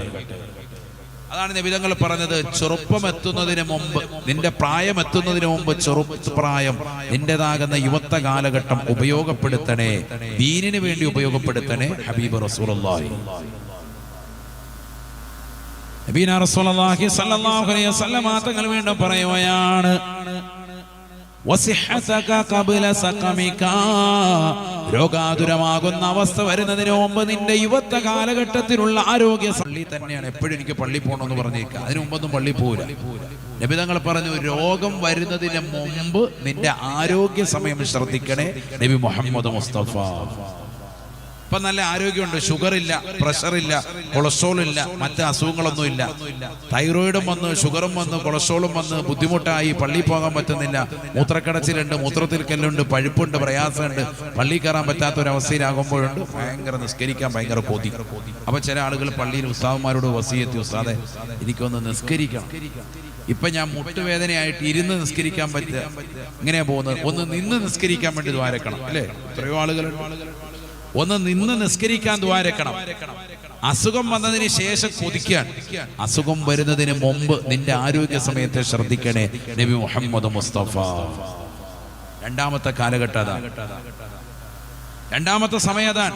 Speaker 1: അതാണ് നബിതങ്ങൾ പറഞ്ഞത്, ചെറുപ്പം എത്തുന്നതിന് മുമ്പ്, നിന്റെ പ്രായം എത്തുന്നതിന് മുമ്പ് ചെറുപ്രായം, നിന്റേതാകുന്ന യുവത്വ കാലഘട്ടം ഉപയോഗപ്പെടുത്തണേ, ദീനിന് വേണ്ടി ഉപയോഗപ്പെടുത്തണേ. ഹബീബ് റസൂലുള്ളാഹി നബീന റസൂലുള്ളാഹി സ്വല്ലല്ലാഹു അലൈഹി വസല്ലം തങ്ങൾ വീണ്ടും പറയുകയാണ്, രോഗാതുരമാകുന്ന അവസ്ഥ വരുന്നതിന് മുമ്പ് നിന്റെ യുവത്വ കാലഘട്ടത്തിലുള്ള ആരോഗ്യ പള്ളി തന്നെയാണ്. എപ്പോഴും എനിക്ക് പള്ളി പോകണമെന്ന് പറഞ്ഞേക്കാം, അതിനു മുമ്പൊന്നും പള്ളി പോവില്ല. നബി തങ്ങൾ പറഞ്ഞു, രോഗം വരുന്നതിന് മുമ്പ് നിന്റെ ആരോഗ്യ സമയം ശ്രദ്ധിക്കണേ. നബി മുഹമ്മദ് മുസ്തഫ. ഇപ്പൊ നല്ല ആരോഗ്യമുണ്ട്, ഷുഗർ ഇല്ല, പ്രഷർ ഇല്ല, കൊളസ്ട്രോൾ ഇല്ല, മറ്റ് അസുഖങ്ങളൊന്നും ഇല്ല. തൈറോയിഡും വന്ന്, ഷുഗറും വന്ന്, കൊളസ്ട്രോളും വന്ന് ബുദ്ധിമുട്ടായി പള്ളി പോകാൻ പറ്റുന്നില്ല, മൂത്രക്കടച്ചിലുണ്ട്, മൂത്രത്തിൽ കല്ലുണ്ട്, പഴുപ്പുണ്ട്, പ്രയാസമുണ്ട്, പള്ളി കയറാൻ പറ്റാത്തൊരവസ്ഥയിലാകുമ്പോഴുണ്ട് ഭയങ്കര നിസ്കരിക്കാൻ ഭയങ്കര കൊതി. അപ്പൊ ചില ആളുകൾ പള്ളിയിൽ ഉസ്താദന്മാരോട് വസിയത്തി, ഉസ്താദെ എനിക്കൊന്ന് നിസ്കരിക്കണം, ഇപ്പൊ ഞാൻ മുട്ടുവേദനയായിട്ട് ഇരുന്ന് നിസ്കരിക്കാൻ പറ്റുക, ഇങ്ങനെയാ പോകുന്നത്, ഒന്ന് നിന്ന് നിസ്കരിക്കാൻ വേണ്ടി ദ്വാരക്കണം. അല്ലേ? എത്രയോ ആളുകൾ ഒന്ന് നിന്ന് നിസ്കരിക്കാൻ ദ്വാരക്കണം. അസുഖം വന്നതിന് ശേഷം കൊതിക്കാൻ, അസുഖം വരുന്നതിന് മുമ്പ് നിന്റെ ആരോഗ്യ സമയത്തെ ശ്രദ്ധിക്കണേ നബി മുഹമ്മദ് മുസ്തഫ. രണ്ടാമത്തെ കാലഘട്ടം അതാണ്, രണ്ടാമത്തെ സമയം അതാണ്.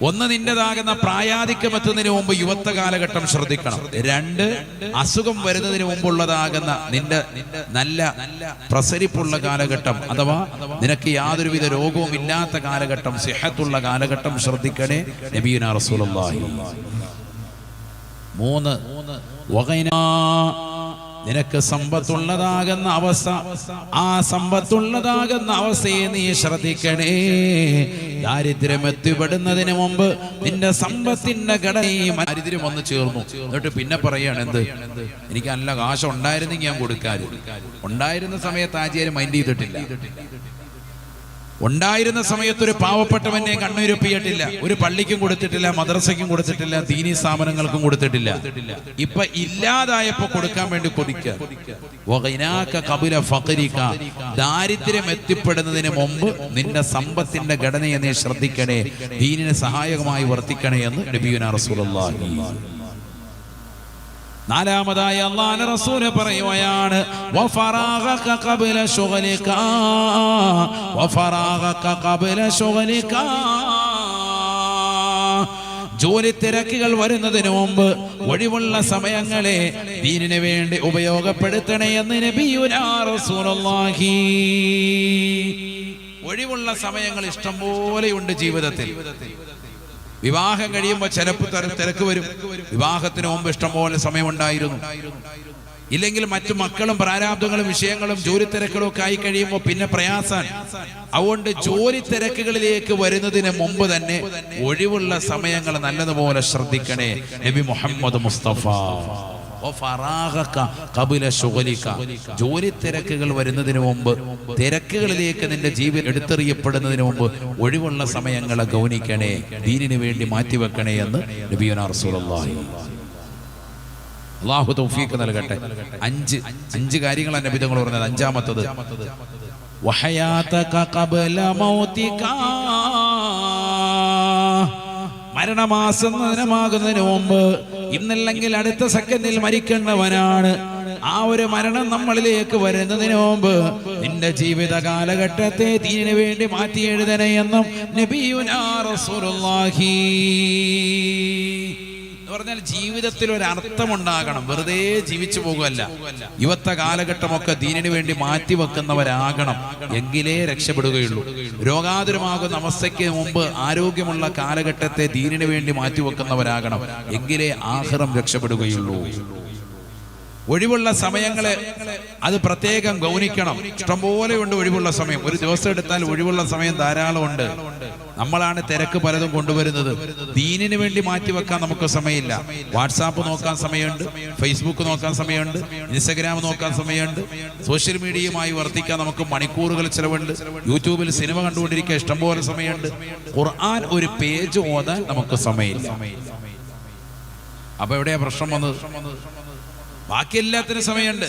Speaker 1: ഒന്ന്, നിന്റേതാകുന്ന പ്രായാധിക്യം എത്തുന്നതിന് മുമ്പ് യുവത്വ കാലഘട്ടം ശ്രദ്ധിക്കണം. രണ്ട്, അസുഖം വരുന്നതിന് മുമ്പുള്ളതാകുന്ന നിന്റെ നല്ല പ്രസരിപ്പുള്ള കാലഘട്ടം, അഥവാ നിനക്ക് യാതൊരുവിധ രോഗവും ഇല്ലാത്ത കാലഘട്ടം, സിഹത്തുള്ള കാലഘട്ടം ശ്രദ്ധിക്കണേ നബിയുനാ റസൂലുള്ളാഹി. മൂന്ന്, നിനക്ക് സമ്പത്തുള്ളതാകുന്ന അവസ്ഥ, ആ സമ്പത്തുള്ളതാകുന്ന അവസ്ഥയെ നീ ശ്രദ്ധിക്കണേ. ദാരിദ്ര്യം എത്തിപ്പെടുന്നതിന് മുമ്പ് നിന്റെ സമ്പത്തിന്റെ ഘടനയും ദാരിദ്ര്യം വന്ന് ചേർന്നു. എന്നിട്ട് പിന്നെ പറയാണ്, എന്ത്, എനിക്ക് നല്ല കാശ് ഉണ്ടായിരുന്നെങ്കിൽ ഞാൻ കൊടുക്കാറ്. ഉണ്ടായിരുന്ന സമയത്ത് ആചാര്യം മൈൻഡ് ചെയ്തിട്ടില്ല. ഉണ്ടായിരുന്ന സമയത്ത് ഒരു പാവപ്പെട്ടവനെ കണ്ണുരുപ്പിയിട്ടില്ല, ഒരു പള്ളിക്കും കൊടുത്തിട്ടില്ല, മദ്രസയ്ക്കും കൊടുത്തിട്ടില്ല, ദീനീ സ്ഥാപനങ്ങൾക്കും കൊടുത്തിട്ടില്ല. ഇപ്പൊ ഇല്ലാതായപ്പോ കൊടുക്കാൻ വേണ്ടി കൊതിക്കുക. ദാരിദ്ര്യം എത്തിപ്പെടുന്നതിന് മുമ്പ് നിന്റെ സമ്പത്തിന്റെ ഘടനയെ നീ ശ്രദ്ധിക്കണേ, ദീനിന് സഹായകമായി വർത്തിക്കണേ എന്ന് നബിയുനാ റസൂലുള്ളാഹി. നാലാമതായി അല്ലാഹുവിന്റെ റസൂൽ പറയുകയാണ്, വഫറാഗക ഖബല ശുഗ്ലിക, വഫറാഗക ഖബല ശുഗ്ലിക. ജോലി തിരക്കുകൾ വരുന്നതിന് മുമ്പ് ഒഴിവുള്ള സമയങ്ങളെ ദീനിന് വേണ്ടി ഉപയോഗപ്പെടുത്തണേ എന്ന് നബിയുനാ റസൂലുള്ളാഹി. ഒഴിവുള്ള സമയങ്ങൾ ഇഷ്ടം പോലെയുണ്ട് ജീവിതത്തിൽ. വിവാഹം കഴിയുമ്പോൾ ചിലപ്പോൾ തിരക്ക് വരും. വിവാഹത്തിന് മുമ്പ് ഇഷ്ടംപോലെ സമയമുണ്ടായിരുന്നു. ഇല്ലെങ്കിൽ മറ്റു മക്കളും പ്രാരാബ്ദങ്ങളും വിഷയങ്ങളും ജോലി തിരക്കുകളും ഒക്കെ ആയി കഴിയുമ്പോൾ പിന്നെ പ്രയാസാൻ. അതുകൊണ്ട് ജോലി തിരക്കുകളിലേക്ക് വരുന്നതിന് മുമ്പ് തന്നെ ഒഴിവുള്ള സമയങ്ങൾ നല്ലതുപോലെ ശ്രദ്ധിക്കണേ നബി മുഹമ്മദ് മുസ്തഫ. ജോലി തിരക്കുകൾ വരുന്നതിന് മുമ്പ്, തിരക്കുകളിലേക്ക് നിന്റെ ജീവിതം എടുത്തെറിയപ്പെടുന്നതിന് മുമ്പ് ഒഴിവുള്ള സമയങ്ങളെ ഗൗനിക്കണേ, ദീനിന് വേണ്ടി മാറ്റിവെക്കണേ എന്ന് നബിയുനാ റസൂലുള്ളാഹി. അല്ലാഹു തൗഫീഖ് നൽകട്ടെ. അഞ്ച് കാര്യങ്ങളാണ് നബി തങ്ങൾ പറഞ്ഞത്. അഞ്ചാമത്തത്, വഹയാതക ഖബല മൗതിക, മരണമാകുന്നതിന് മുമ്പ്, ഇന്നല്ലെങ്കിൽ അടുത്ത സെക്കൻഡിൽ മരിക്കേണ്ടവനാണ്. ആ ഒരു മരണം നമ്മളിലേക്ക് വരുന്നതിന് മുമ്പ് നിന്റെ ജീവിത കാലഘട്ടത്തെ ദീനിന് വേണ്ടി മാറ്റി എഴുതണേ എന്നും നബിയുനാ റസൂലുള്ളാഹി. പറഞ്ഞാൽ ജീവിതത്തിൽ ഒരു അർത്ഥമുണ്ടാകണം, വെറുതെ ജീവിച്ചു പോകുമല്ല. യുവത്വ കാലഘട്ടമൊക്കെ ദീനിന് വേണ്ടി മാറ്റിവെക്കുന്നവരാകണം, എങ്കിലേ രക്ഷപ്പെടുകയുള്ളൂ. രോഗാതുരമാകുന്ന അവസ്ഥയ്ക്ക് മുമ്പ് ആരോഗ്യമുള്ള കാലഘട്ടത്തെ ദീനിന് വേണ്ടി മാറ്റിവെക്കുന്നവരാകണം, എങ്കിലേ ആഖിറം രക്ഷപ്പെടുകയുള്ളൂ. ഒഴിവുള്ള സമയങ്ങളെ അത് പ്രത്യേകം ഗൗനിക്കണം. ഇഷ്ടംപോലെയുണ്ട് ഒഴിവുള്ള സമയം. ഒരു ദിവസം എടുത്താൽ ഒഴിവുള്ള സമയം ധാരാളമുണ്ട്. നമ്മളാണ് തിരക്ക് പലതും കൊണ്ടുവരുന്നത്. ദീനിന് വേണ്ടി മാറ്റിവെക്കാൻ നമുക്ക് സമയമില്ല. വാട്സാപ്പ് നോക്കാൻ സമയമുണ്ട്, ഫേസ്ബുക്ക് നോക്കാൻ സമയമുണ്ട്, ഇൻസ്റ്റഗ്രാം നോക്കാൻ സമയമുണ്ട്, സോഷ്യൽ മീഡിയയുമായി വർത്തിക്കാൻ നമുക്ക് മണിക്കൂറുകൾ ചിലവുണ്ട്, യൂട്യൂബിൽ സിനിമ കണ്ടുകൊണ്ടിരിക്കാൻ ഇഷ്ടംപോലെ സമയമുണ്ട്. ഖുർആൻ ഒരു പേജ് ഓതാൻ നമുക്ക് സമയമില്ല. അപ്പൊ എവിടെയാ പ്രശ്നം വന്നത്? ബാക്കി എല്ലാത്തിനും സമയമുണ്ട്,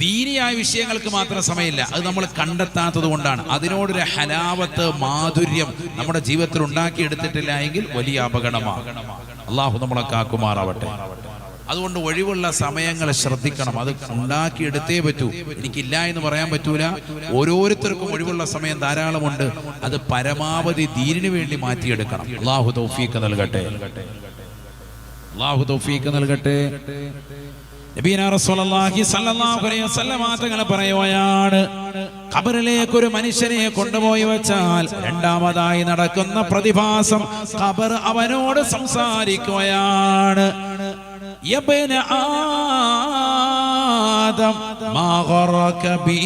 Speaker 1: ദീനിയായ വിഷയങ്ങൾക്ക് മാത്രം സമയമില്ല. അത് നമ്മൾ കണ്ടെത്താത്തത് കൊണ്ടാണ്. അതിനോടൊരു ഹലാവത്ത്, മാധുര്യം നമ്മുടെ ജീവിതത്തിൽ ഉണ്ടാക്കിയെടുത്തിട്ടില്ല എങ്കിൽ വലിയ അപകടമാണ്. അള്ളാഹു നമ്മളെ കാക്കുമാറാവട്ടെ. അതുകൊണ്ട് ഒഴിവുള്ള സമയങ്ങളെ ശ്രദ്ധിക്കണം. അത് ഉണ്ടാക്കിയെടുത്തേ പറ്റൂ. എനിക്കില്ല എന്ന് പറയാൻ പറ്റൂല. ഓരോരുത്തർക്കും ഒഴിവുള്ള സമയം ധാരാളമുണ്ട്. അത് പരമാവധി ദീനിന് വേണ്ടി മാറ്റിയെടുക്കണം. അള്ളാഹു തൗഫീഖ് നൽകട്ടെ. അള്ളാഹു തൗഫീഖ് നൽകട്ടെ. നബിയുനാ റസൂലുള്ളാഹി സ്വല്ലല്ലാഹു അലൈഹി വസല്ലം തങ്ങൾ പറയുകയാണ്, ഖബറിലേക്ക് ഒരു മനുഷ്യനെ കൊണ്ടുപോയി വെച്ചാൽ രണ്ടാമതായി നടക്കുന്ന പ്രതിഭാസം, ഖബർ അവനോട് സംസാരിക്കുകയാണ്. യബ്ന ആദം മാ ഗറക ബി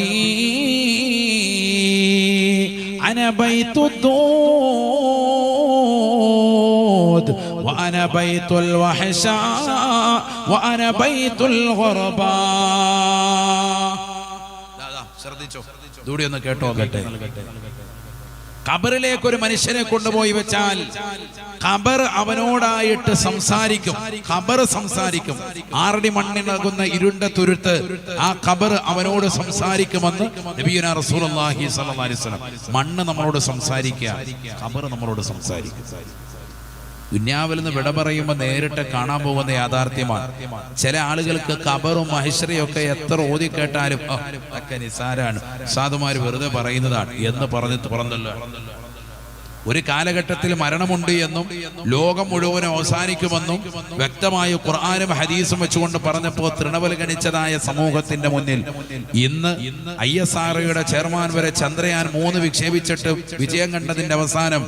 Speaker 1: അന ബൈത്തുദ്ദൂദ് وأنا بيت الوحشاء وأنا بيت الغرباء. ശ്രദ്ധിച്ചോ, ദൂരെ ഒന്ന് കേട്ടോക്കട്ടെ. ഖബറിലേക്ക് ഒരു മനുഷ്യനെ കൊണ്ടുപോയി വെച്ചാൽ ഖബർ അവനോടായിട്ട് സംസാരിക്കും. ഖബർ സംസാരിക്കും. 6 മണ്ണിനകുന്ന ഇരുണ്ട തുരുത്ത് ആ ഖബർ അവനോട് സംസാരിക്കുമെന്ന് നബിയുനാ റസൂലുള്ളാഹി സ്വല്ലല്ലാഹി അലൈഹി വസല്ലം. മണ്ണ് നമ്മളോട് സംസാരിക്കുക, ഖബർ നമ്മളോട് സംസാരിക്കും. ദുന്യാവിൽ നിന്ന് വിട പറയുമ്പോൾ നേരിട്ട് കാണാൻ പോകുന്ന യാഥാർത്ഥ്യമാണ്. ചില ആളുകൾക്ക് ഖബറും മഹ്ശറയും ഒക്കെ എത്ര ഓതി കേട്ടാലും ഒക്കെ നിസാരാണ്, സാധുമാർ വെറുതെ പറയുന്നതാണ് എന്ന് പറഞ്ഞ് തുറന്നല്ലോ. ഒരു കാലഘട്ടത്തിൽ മരണമുണ്ട് എന്നും ലോകം മുഴുവനും അവസാനിക്കുമെന്നും വ്യക്തമായ ഖുർആനും ഹദീസും വെച്ചുകൊണ്ട് പറഞ്ഞപ്പോൾ തൃണവൽഗണിച്ചതായ സമൂഹത്തിന്റെ മുന്നിൽ ഇന്ന് ISROയുടെ ചെയർമാൻ വരെ ചന്ദ്രയാൻ 3 വിക്ഷേപിച്ചിട്ട് വിജയം കണ്ടതിന്റെ അവസാനം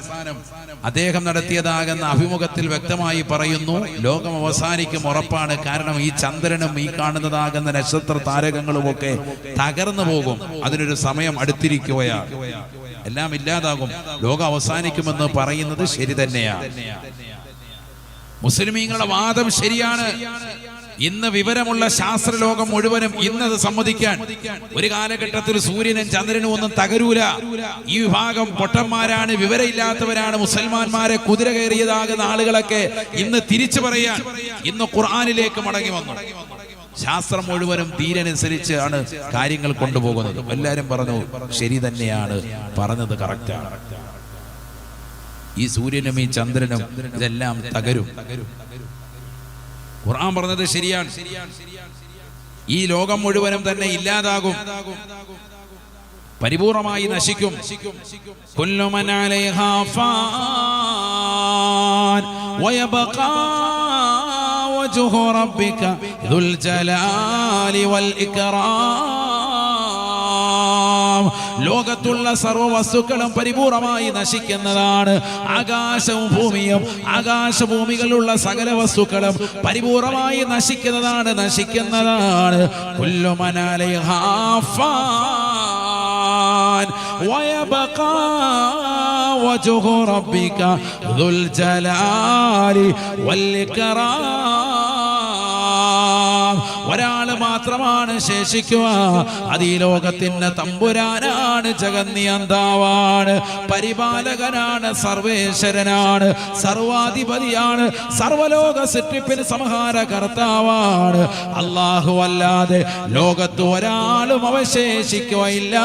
Speaker 1: അദ്ദേഹം നടത്തിയതാകുന്ന അഭിമുഖത്തിൽ വ്യക്തമായി പറയുന്നു, ലോകം അവസാനിക്കും ഉറപ്പാണ്. കാരണം ഈ ചന്ദ്രനും ഈ കാണുന്നതാകുന്ന നക്ഷത്ര താരകങ്ങളുമൊക്കെ തകർന്നു പോകും, അതിനൊരു സമയം അടുത്തിരിക്കുകയാണ്, എല്ലാം ഇല്ലാതാകും, ലോകം അവസാനിക്കുമെന്ന് പറയുന്നത് ശരി തന്നെയാണ്. മുസ്ലിമീങ്ങളുടെ വാദം ശരിയാണ്. ഇന്ന് വിവരമുള്ള ശാസ്ത്രലോകം മുഴുവനും ഇന്നത് സമ്മതിക്കാൻ, ഒരു കാലഘട്ടത്തിൽ സൂര്യനും ചന്ദ്രനും ഒന്നും തകരൂല, ഈ വിഭാഗം പൊട്ടന്മാരാണ്, വിവരമില്ലാത്തവരാണ്, മുസൽമാന്മാരെ കുതിര കയറിയതാകുന്ന ആളുകളൊക്കെ ഇന്ന് തിരിച്ചു പറയാൻ ഇന്ന് ഖുർആനിലേക്ക് മടങ്ങി വന്നു. ശാസ്ത്രം മുഴുവനും തീരനുസരിച്ച് ആണ് കാര്യങ്ങൾ കൊണ്ടുപോകുന്നത്. എല്ലാവരും പറഞ്ഞു ശരി തന്നെയാണ്, പറഞ്ഞത് കറക്റ്റാണ്, ഈ സൂര്യനും ഈ ചന്ദ്രനും ഇതെല്ലാം തകരും, ഖുർആൻ പറഞ്ഞത് ശരിയാണ്, ഈ ലോകം മുഴുവനും തന്നെ ഇല്ലാതാകും, പരിപൂർണമായി നശിക്കും. കുല്ലു മൻ അലൈഹാ ഫാൻ വയബ്ഖാ വജ്ഹു റബ്ബിക ദുൽ ജലാലി വൽ ഇക്റാം. ലോകത്തുള്ള സർവ്വ വസ്തുക്കളും പരിപൂർണമായി നശിക്കുന്നതാണ്. ആകാശവും ഭൂമിയും ആകാശഭൂമികളുള്ള സകല വസ്തുക്കളും പരിപൂർണമായി നശിക്കുന്നതാണ്. കുല്ലു മൻ അലൈഹാ ഫാൻ വയബ്ഖാ വജ്ഹു റബ്ബിക ദുൽ ജലാലി വൽ ഇക്റാം. ഒരാൾ മാത്രമാണ് ശേഷിക്കുക, അത് ഈ ലോകത്തിന്റെ തമ്പുരാനാണ്, ജഗന്നിയന്താവാണ്, പരിപാലകനാണ്, സർവേശ്വരനാണ്, സർവാധിപതിയാണ്, സർവലോക സൃഷ്ടിപ്പിന് സംഹാര കർത്താവാണ്. അല്ലാഹു അല്ലാതെ ലോകത്ത് ഒരാളും അവശേഷിക്കുകയില്ല.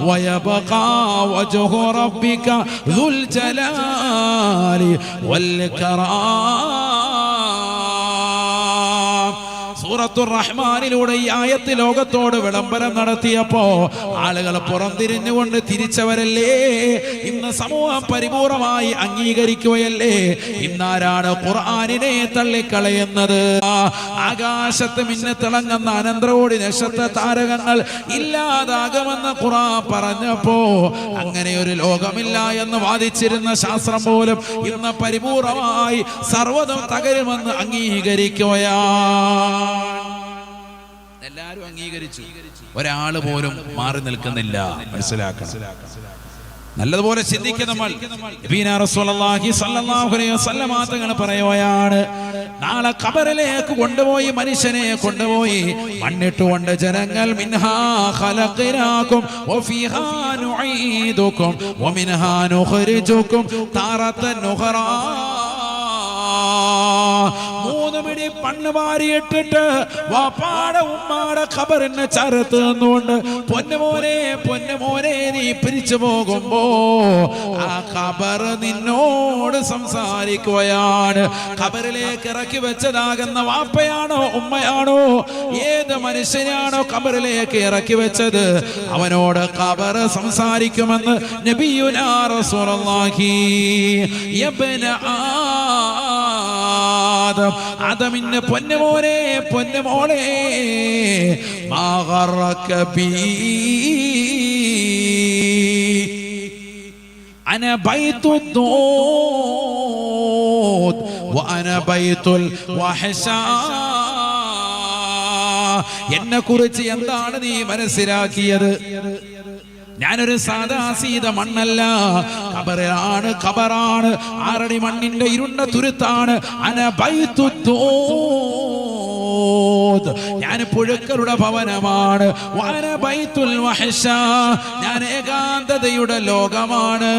Speaker 1: വയബ്ഖാ വജ്ഹു റബ്ബിക ദുൽ ജലാലി വൽ ഇക്റാം. സൂറത്തുർ റഹ്മാനിലൂടെ ഈ ആയത്ത് ലോകത്തോട് വിളംബരം നടത്തിയപ്പോ ആളുകൾ പുറംതിരിഞ്ഞുകൊണ്ട് തിരിച്ചവരല്ലേ? ഇന്ന് സമൂഹം പരിപൂർണമായി അംഗീകരിക്കുകയല്ലേ? ഇന്നാരാണ് ഖുർആനിനെ തള്ളിക്കളയുന്നത്? ആകാശത്ത് മിന്നെ തിളങ്ങുന്ന അനന്തരകോടി നക്ഷത്ര താരകങ്ങൾ ഇല്ലാതാകുമെന്ന് ഖുർആൻ പറഞ്ഞപ്പോ അങ്ങനെ ഒരു ലോകമില്ല എന്ന് വാദിച്ചിരുന്ന ശാസ്ത്രം പോലും ഇന്ന് പരിപൂർണമായി സർവ്വതും തകരുമെന്ന് അംഗീകരിക്കുകയാണ്. എല്ലാവരും അംഗീകരിച്ചു, ഒരാള് പോലും മാറി നിൽക്കുന്നില്ല. മനസ്സിലാക്കണം, നല്ലതുപോലെ ചിന്തിക്കുക. നമ്മൾ തങ്ങൾ പറയുകയാണ്, നാളെ ഖബറിലേക്ക് കൊണ്ടുപോയി മനുഷ്യനെ കൊണ്ടുപോയി മണ്ണിട്ടുകൊണ്ട് ജനങ്ങൾ മിൻഹാ ഖലഖനാകും വഫീഹാ നുഈദുകും വമിൻഹാ നുഖ്രിജുകും താറത്തൻ ഉഖറാ. 3 പിടി പണ്ണ് വാരിയിട്ടിട്ട് വാപ്പാടെ ഉമ്മാടെ ഖബറിന് ചരത്ത് നിന്നുകൊണ്ട് പൊന്നുമോനെ നീ പിരിച്ചു പോകുമ്പോ ആ ഖബർ നിന്നോട് സംസാരിക്കുകയാണ്. ഖബറിലേക്ക് ഇറക്കി വെച്ചതാകുന്ന വാപ്പയാണോ ഉമ്മയാണോ ഏത് മനുഷ്യനാണോ ഖബറിലേക്ക് ഇറക്കി വെച്ചത്, അവനോട് ഖബർ സംസാരിക്കുമെന്ന് നബിയുനാ റസൂലുള്ളാഹി. യബ്ന ആദമിന്റെ പൊന്നുമോനെ മാ ഗറക ബി അന ബൈത്തുദ്ദൂദ് വഅന ബൈത്തുൽ വഹ്ശാ. എന്നെ കുറിച്ച് എന്താണ് നീ മനസ്സിലാക്കിയത്? ഞാനൊരു സാധാ സീത മണ്ണല്ല, ഖബറാണ്, 6 അടി മണ്ണിന്റെ ഇരുണ്ട തുരുത്താണ്. അന ബൈത്തുദ്ദൂദ്, ഞാൻ പുഴുക്കളുടെ ഭവനമാണ്. വഅന ബൈത്തുൽ വഹ്ശാ, ഞാൻ ഏകാന്തതയുടെ ലോകമാണ്.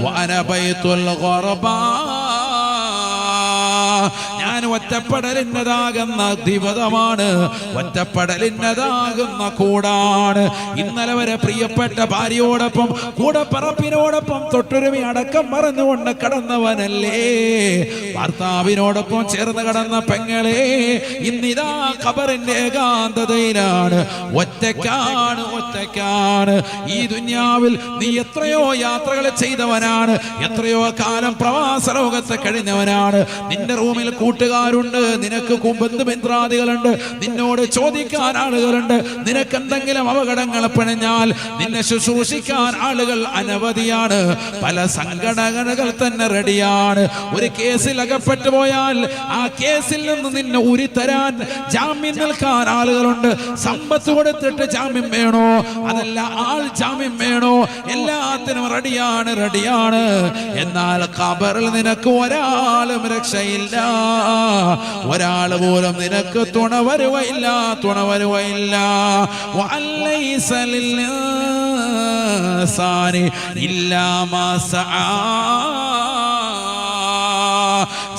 Speaker 1: വഅന ബൈത്തുൽ ഖർബാ, ഞാൻ ഒറ്റപ്പെടലിന്നതാകുന്ന ദിവതമാണ്, ഒറ്റപ്പെടലിന്നതാകുന്ന കൂടാണ്. ഇന്നലെ വരെ പ്രിയപ്പെട്ട ഭാര്യയോടൊപ്പം കൂടപ്പറപ്പിനോടൊപ്പം തൊട്ടുരുമി അടക്കം പറഞ്ഞുകൊണ്ട് കടന്നവനല്ലേ, ഭർത്താവിനോടൊപ്പം ചേർന്ന് കടന്ന പെങ്ങളെ ഇന്നിതാ ഖബറിന്റെ ഏകാന്തതയിലാണ്, ഒറ്റയ്ക്കാണ്. ഈ ദുനിയാവിൽ നീ എത്രയോ യാത്രകൾ ചെയ്തവനാണ്, എത്രയോ കാലം പ്രവാസ ലോകത്ത് കഴിഞ്ഞവനാണ്. നിന്റെ റൂമിൽ കൂട്ടുകാരുണ്ട്, നിനക്ക് ബന്ധുമിത്രാദികളുണ്ട്, നിന്നോട് ചോദിക്കാൻ ആളുകളുണ്ട്, നിനക്ക് എന്തെങ്കിലും അപകടങ്ങൾ പിണഞ്ഞാൽ നിന്നെ ശുശ്രൂഷിക്കാൻ ആളുകൾ അനവധിയാണ്. പല സംഘടനകൾ തന്നെ റെഡിയാണ്. ഒരു കേസിൽ അകപ്പെട്ടു പോയാൽ ആ കേസിൽ നിന്ന് നിന്നെ ഉരിത്തരാൻ ജാമ്യം നിൽക്കാൻ ആളുകളുണ്ട്. സമ്പത്ത് കൊടുത്തിട്ട് ജാമ്യം വേണോ, അതല്ല ആൾ ജാമ്യം വേണോ, എല്ലാത്തിനും റെഡിയാണ്. എന്നാൽ ഖബറിൽ നിനക്ക് ഒരാളും രക്ഷയില്ല, ഒരാൾ പോലും നിനക്ക് തുണ വരുകയില്ല. വലൈസ ലിൽഇൻസാനി ഇല്ലാ മാ സആ.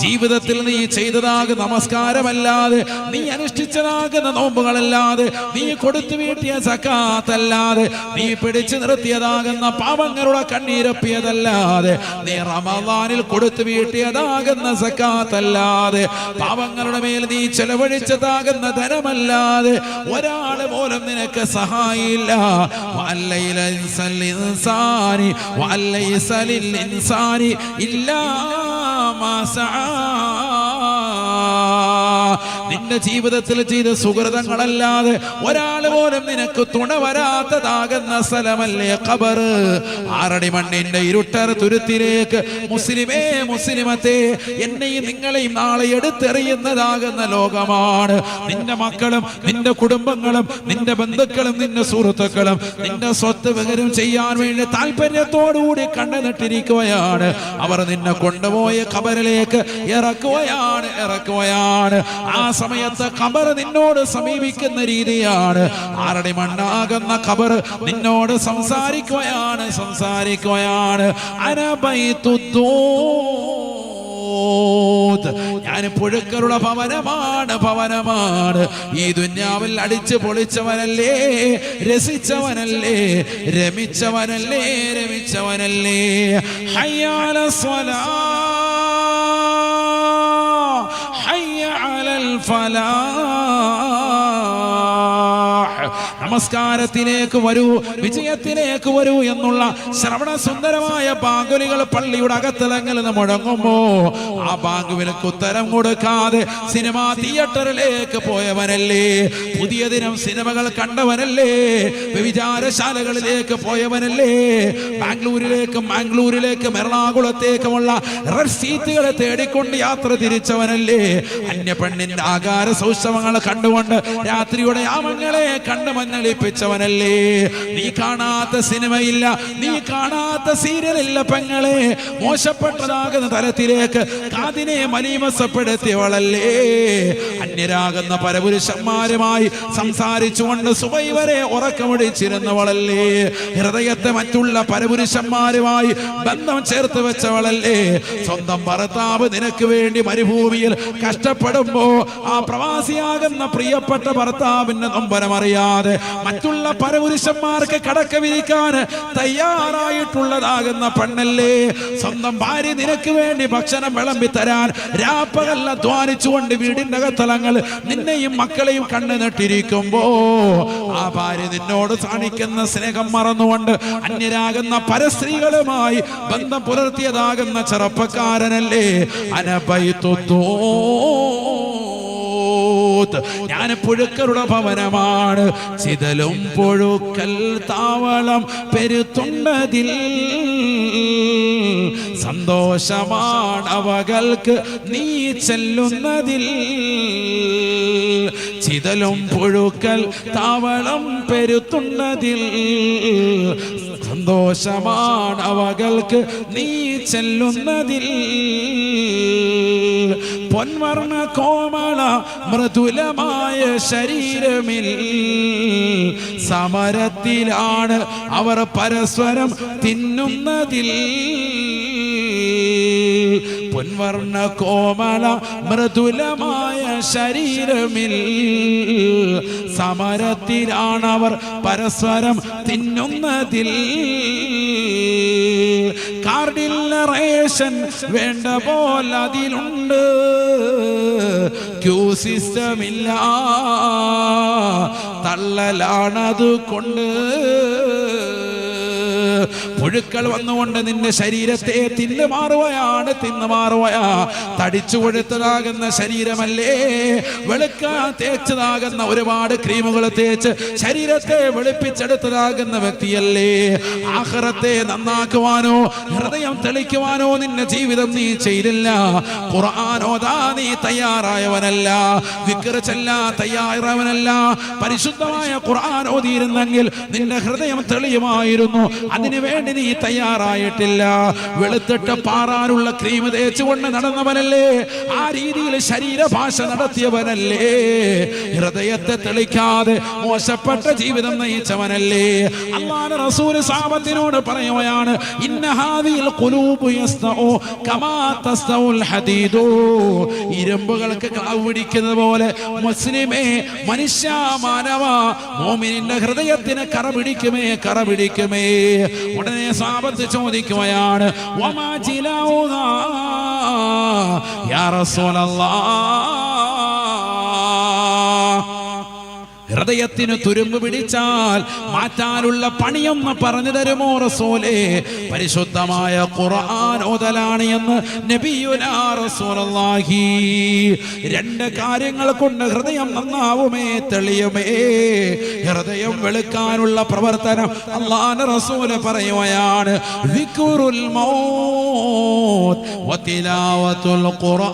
Speaker 1: ജീവിതത്തിൽ നീ ചെയ്തതാകുന്ന നമസ്കാരമല്ലാതെ, നീ അനുഷ്ഠിച്ചതാകുന്ന നോമ്പുകളല്ലാതെ, നീ കൊടുത്തു വീട്ടിയ സക്കാത്തല്ലാതെ, നീ പിടിച്ചു നിർത്തിയതാകുന്ന പാവങ്ങളുടെ കണ്ണീരപ്പിയതല്ലാതെ, നീ റമദാനിൽ കൊടുത്തു വീട്ടിയതാകുന്ന സക്കാത്തല്ലാതെ, പാവങ്ങളുടെ മേൽ നീ ചെലവഴിച്ചതാകുന്ന ധനമല്ലാതെ ഒരാള് പോലും നിനക്ക് സഹായില്ല. വലൈസ ലിൽഇൻസാനി ഇല്ലാ മാ സആ. നിന്റെ ജീവിതത്തിൽ ചെയ്ത സുഹൃതങ്ങളല്ലാതെ ഒരാൾ പോലും നിനക്ക് തുണ വരാത്തതാകുന്ന സ്ഥലമല്ലേ ഖബർ. ആറടി മണ്ണിന്റെ ഇരുട്ടർ തുരുത്തിലേക്ക് മുസ്ലിമേ മുസ്ലിമത്തെ എന്നെയും നിങ്ങളെയും നാളെ എടുത്തെറിയുന്നതാകുന്ന ലോകമാണ്. നിന്റെ മക്കളും നിന്റെ കുടുംബങ്ങളും നിന്റെ ബന്ധുക്കളും നിന്റെ സുഹൃത്തുക്കളും നിന്റെ സ്വത്ത് വികരം ചെയ്യാൻ വേണ്ടി താല്പര്യത്തോടുകൂടി കണ്ടുനട്ടിരിക്കുകയാണ്. അവർ നിന്നെ കൊണ്ടുപോയ ഖബറിലേക്ക് ഇറക്കുകയാണ്. ആ സമയത്ത് ഖബർ നിന്നോട് സമീപിക്കുന്ന രീതിയാണ്. ആറടി മണ്ണാകുന്ന ഖബർ നിന്നോട് സംസാരിക്കുകയാണ്. ഞാൻ പുഴുക്കളുടെ ഭവനമാണ്. ഈ ദുനിയാവിൽ അടിച്ചു പൊളിച്ചവനല്ലേ, രസിച്ചവനല്ലേ, രമിച്ചവനല്ലേ. ഹയ്യാല സ്വലാ ഹയ്യ അലൽ ഫലാഹ്. നമസ്കാരത്തിലേക്ക് വരൂ, വിജയത്തിലേക്ക് വരൂ എന്നുള്ള ശ്രവണ സുന്ദരമായ ബാങ്കുലികൾ പള്ളിയുടെ അകത്തിലങ്ങിൽ നിന്ന് മുഴങ്ങുമ്പോ ആ ബാങ്കുവിലേക്ക് ഉത്തരം കൊടുക്കാതെ സിനിമാ തിയേറ്ററിലേക്ക് പോയവനല്ലേ, പുതിയ ദിനം സിനിമകൾ കണ്ടവനല്ലേ, വ്യഭിചാരശാലകളിലേക്ക് പോയവനല്ലേ, മാംഗ്ലൂരിലേക്കും എറണാകുളത്തേക്കുമുള്ള റെഡ് സീറ്റുകളെ തേടിക്കൊണ്ട് യാത്ര തിരിച്ചവനല്ലേ, അന്യ പെണ്ണിന്റെ ആകാര സൗഷ്ഠവങ്ങൾ കണ്ടുകൊണ്ട് രാത്രിയുടെ യാമങ്ങളെ കണ്ട് മഞ്ഞളിപ്പിച്ചവനല്ലേ. നീ കാണാത്ത സിനിമയില്ല, നീ കാണാത്ത സീരിയലില്ല പെങ്ങളെ. മോശപ്പെട്ടതാകുന്ന തലത്തിലേക്ക് കാതിനെ മലീമസപ്പെടുത്തിയവളല്ലേ. അന്യരാകുന്ന പരപുരുഷന്മാരുമായി സംസാരിച്ചുകൊണ്ട് സുബൈ വരെ ഉറക്കമൊടിച്ചിരുന്നവളല്ലേ. ഹൃദയത്തെ മറ്റുള്ള പരപുരുഷന്മാരുമായി ബന്ധം ചേർത്ത് വെച്ചവളല്ലേ. സ്വന്തം ഭർത്താവ് നിനക്ക് വേണ്ടി മരുഭൂമിയിൽ കഷ്ടപ്പെടുമ്പോ ആ പ്രവാസിയാകുന്ന പ്രിയപ്പെട്ട ഭർത്താവിന്റെ നൊമ്പരമറിയാതെ മറ്റുള്ള പരപുരുഷന്മാർക്ക് കടക്ക വിരിക്കാൻ തയ്യാറായിട്ടുള്ളതാകുന്ന പെണ്ണല്ലേ. സ്വന്തം ഭാര്യ നിനക്ക് വേണ്ടി ഭക്ഷണം വിളമ്പി തരാൻ രാപ്പകൽ അധ്വാനിച്ചുകൊണ്ട് വീടിന്റെ അകത്തളങ്ങൾ നിന്നെയും മക്കളെയും കണ്ണു നട്ടിരിക്കുമ്പോ ആ ഭാര്യ നിന്നോട് കാണിക്കുന്ന സ്നേഹം മറന്നുകൊണ്ട് അന്യരാകുന്ന പരസ്ത്രീകളുമായി ബന്ധം പുലർത്തിയതാകുന്ന ചെറുപ്പക്കാരനല്ലേ. ഞാൻ പുഴുക്കളുടെ ഭവനമാണ്, ചിതലും പുഴുക്കൽ താവളം പെരുത്തുണ്ടതിൽ. സന്തോഷമാണവകൾക്ക് നീ ചെല്ലുന്നതിൽ. ചിതലും പുഴുക്കൽ താവളം പെരുത്തുണ്ടതിൽ. സന്തോഷമാണവകൾക്ക് നീ ചെല്ലുന്നതിൽ. പൊൻവർണ്ണ കോമള മൃദുലമായ ശരീരമിൽ സമരത്തിലാണ് അവർ പരസ്പരം തിന്നുന്നതിൽ. പൊൻവർണ്ണ കോമള മൃദുലമായ ശരീരമിൽ സമരത്തിലാണവർ പരസ്പരം തിന്നുന്നതിൽ. കാർഡിൽ റേഷൻ വേണ്ട പോലെ അതിലുണ്ട്, ക്യൂ സിസ്റ്റമില്ല, തള്ളലാണത് കൊണ്ട്. പുഴുക്കൾ വന്നുകൊണ്ട് നിന്റെ ശരീരത്തെ തിന്നു മാറുകയാ. തടിച്ചു കൊഴുത്തതാകുന്ന ശരീരമല്ലേ, വെളുക്കാൻ തേച്ചതാകുന്ന ഒരുപാട് ക്രീമുകൾ തേച്ച് ശരീരത്തെ വെളുപ്പിച്ചെടുത്തതാകുന്ന വ്യക്തിയല്ലേ. ആഖിറത്തെ നന്നാക്കുവാനോ ഹൃദയം തെളിക്കുവാനോ നിന്റെ ജീവിതം നീ ചെയ്തില്ല. ഖുർആൻ ഓതാ നീ തയ്യാറായവനല്ല, ദിക്ർ ചൊല്ലാൻ തയ്യാറായവനല്ല. പരിശുദ്ധമായ ഖുർആൻ ഓതിയിരുന്നെങ്കിൽ നിന്റെ ഹൃദയം തെളിയുമായിരുന്നു. അതിനുവേണ്ടി നീ തയ്യാറായിട്ടില്ല. വെളുത്തിട്ട് പാറാനുള്ള ക്രീം തേച്ചുകൊണ്ട് നടന്നവനല്ലേ, ആ രീതിയിൽ ശരീരഭാഷ നടത്തിയവനല്ലേ. ഹൃദയത്തെ തെളിക്കാതെ മോശപ്പെട്ട ജീവിതം നയിച്ചവനല്ലേ. അല്ലാഹുവിന്റെ റസൂൽ സഹാബത്തിനോട് പറയുകയാണ്, ഇന്ന ഹാദിൽ ഖുലൂബു യസ്തഉ കമാ തസ്തഉൽ ഹദീദു. ഇരുമ്പുകൾക്ക് ക്ലാവ് പിടിക്കുന്നത് പോലെ മുസ്ലിമേ, മനുഷ്യ മാനവ മുഅ്മിനിന്റെ ഹൃദയത്തിന് കറ പിടിക്കുമേ. ഉടനെ സഹാബത്ത് ചോദിക്കുകയാണ്, വമാ ജിലാഉഹാ യാ റസൂലല്ലാഹ്. ഹൃദയത്തിന് തുരുമ്പ് പിടിച്ചാൽ മാറ്റാനുള്ള പണിയൊന്ന് പറഞ്ഞു തരുമോ റസൂലേ? പരിശുദ്ധമായ ഖുർആൻ ഓതലാണ് എന്ന് നബിയുനാ റസൂലുള്ളാഹി. രണ്ട് കാര്യങ്ങൾ കൊണ്ട് ഹൃദയം നന്നാവുമേ, തെളിയുമേ. ഹൃദയം വെളുക്കാനുള്ള പ്രവർത്തനം അല്ലാഹുവിന്റെ റസൂല് പറയുകയാണ്, ദിക്റുൽ മൗത്ത് വതിലാവത്തുൽ ഖുർആൻ.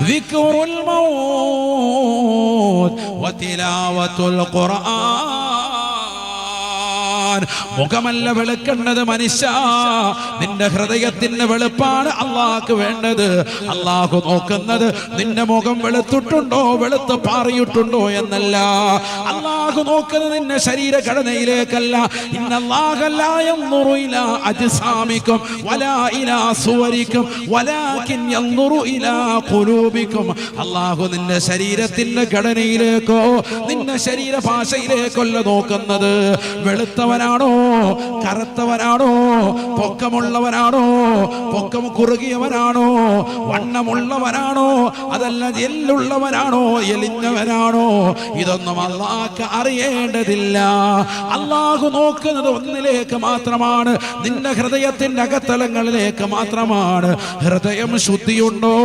Speaker 1: ദിക്റുൽ മൗത്ത് വതിലാവത്തുൽ ഖുർആൻ. മുഖമല്ല വെളുക്കേണ്ടത് മനുഷ്യ, നിന്റെ ഹൃദയത്തിന്റെ വെളുപ്പാണ് അള്ളാഹ്ക്ക് വേണ്ടത്. അള്ളാഹു നോക്കുന്നത് നിന്റെ മുഖം വെളുത്തിട്ടുണ്ടോ, വെളുത്ത് പാറിയിട്ടുണ്ടോ എന്നല്ല. അള്ളാഹു നോക്കുന്നത് നിന്റെ ശരീരഘടനയിലേക്കല്ല. ഇന്നല്ലാഹ ലാ യൻദുറു ഇലാ അജ്സാമിക്കും വലാ ഇലാ സുവരിക്കും വലാകിൻ യൻദുറു ഇലാ ഖുലൂബിക്കും. അള്ളാഹു നിന്റെ ശരീരത്തിന്റെ ഘടനയിലേക്കോ നിന്റെ ശരീരഭാഷയിലേക്കല്ല നോക്കുന്നത്. വെളുത്തവനാണോ, കറുത്തവനാണോ, പൊക്കമുള്ളവനാണോ, പൊക്കം കുറുകിയവനാണോ, വണ്ണമുള്ളവനാണോ, അതല്ല എല്ലുള്ളവനാണോ, എലിഞ്ഞവനാണോ, ഇതൊന്നും അള്ളാഹ്ക്ക് അറിയേണ്ടതില്ല. അള്ളാഹു നോക്കുന്നത് ഒന്നിലേക്ക് മാത്രമാണ്, നിന്റെ ഹൃദയത്തിന്റെ അകത്തലങ്ങളിലേക്ക് മാത്രമാണ്. ഹൃദയം ശുദ്ധിയുണ്ടോ,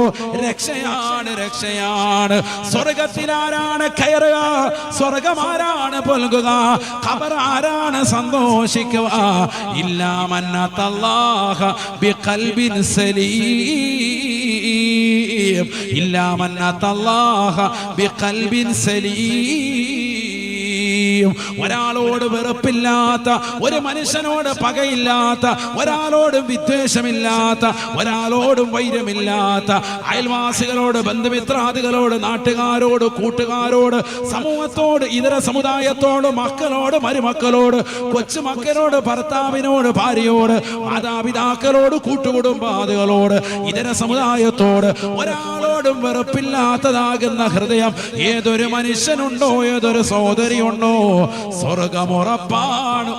Speaker 1: രക്ഷയാണ്. സ്വർഗത്തിലാരാണ് കയറുക, സ്വർഗമാരാണ് പൊൽകുക, ഖബർ ആരാണ് സന്തോഷിക്കുക? ഇല്ലാ മൻ അത്തല്ലാഹ ബിഖൽബിൻ സലീം. ഇല്ലാ മൻ അത്തല്ലാഹ ബിഖൽബിൻ സലീം. ഒരാളോട് വെറുപ്പില്ലാത്ത, ഒരു മനുഷ്യനോട് പകയില്ലാത്ത, ഒരാളോടും വിദ്വേഷമില്ലാത്ത, ഒരാളോടും വൈരമില്ലാത്ത, അയൽവാസികളോട്, ബന്ധുമിത്രാദികളോട്, നാട്ടുകാരോട്, കൂട്ടുകാരോട്, സമൂഹത്തോട്, ഇതര സമുദായത്തോട്, മക്കളോട്, മരുമക്കളോട്, കൊച്ചുമക്കളോട്, ഭർത്താവിനോട്, ഭാര്യയോട്, മാതാപിതാക്കളോട്, കൂട്ടുകുടുംബാദികളോട്, ഇതര സമുദായത്തോട് ഒരാളോടും വെറുപ്പില്ലാത്തതാകുന്ന ഹൃദയം ഏതൊരു മനുഷ്യനുണ്ടോ, ഏതൊരു സഹോദരിയുണ്ടോ, സ്വർഗം ഉറപ്പാണ്.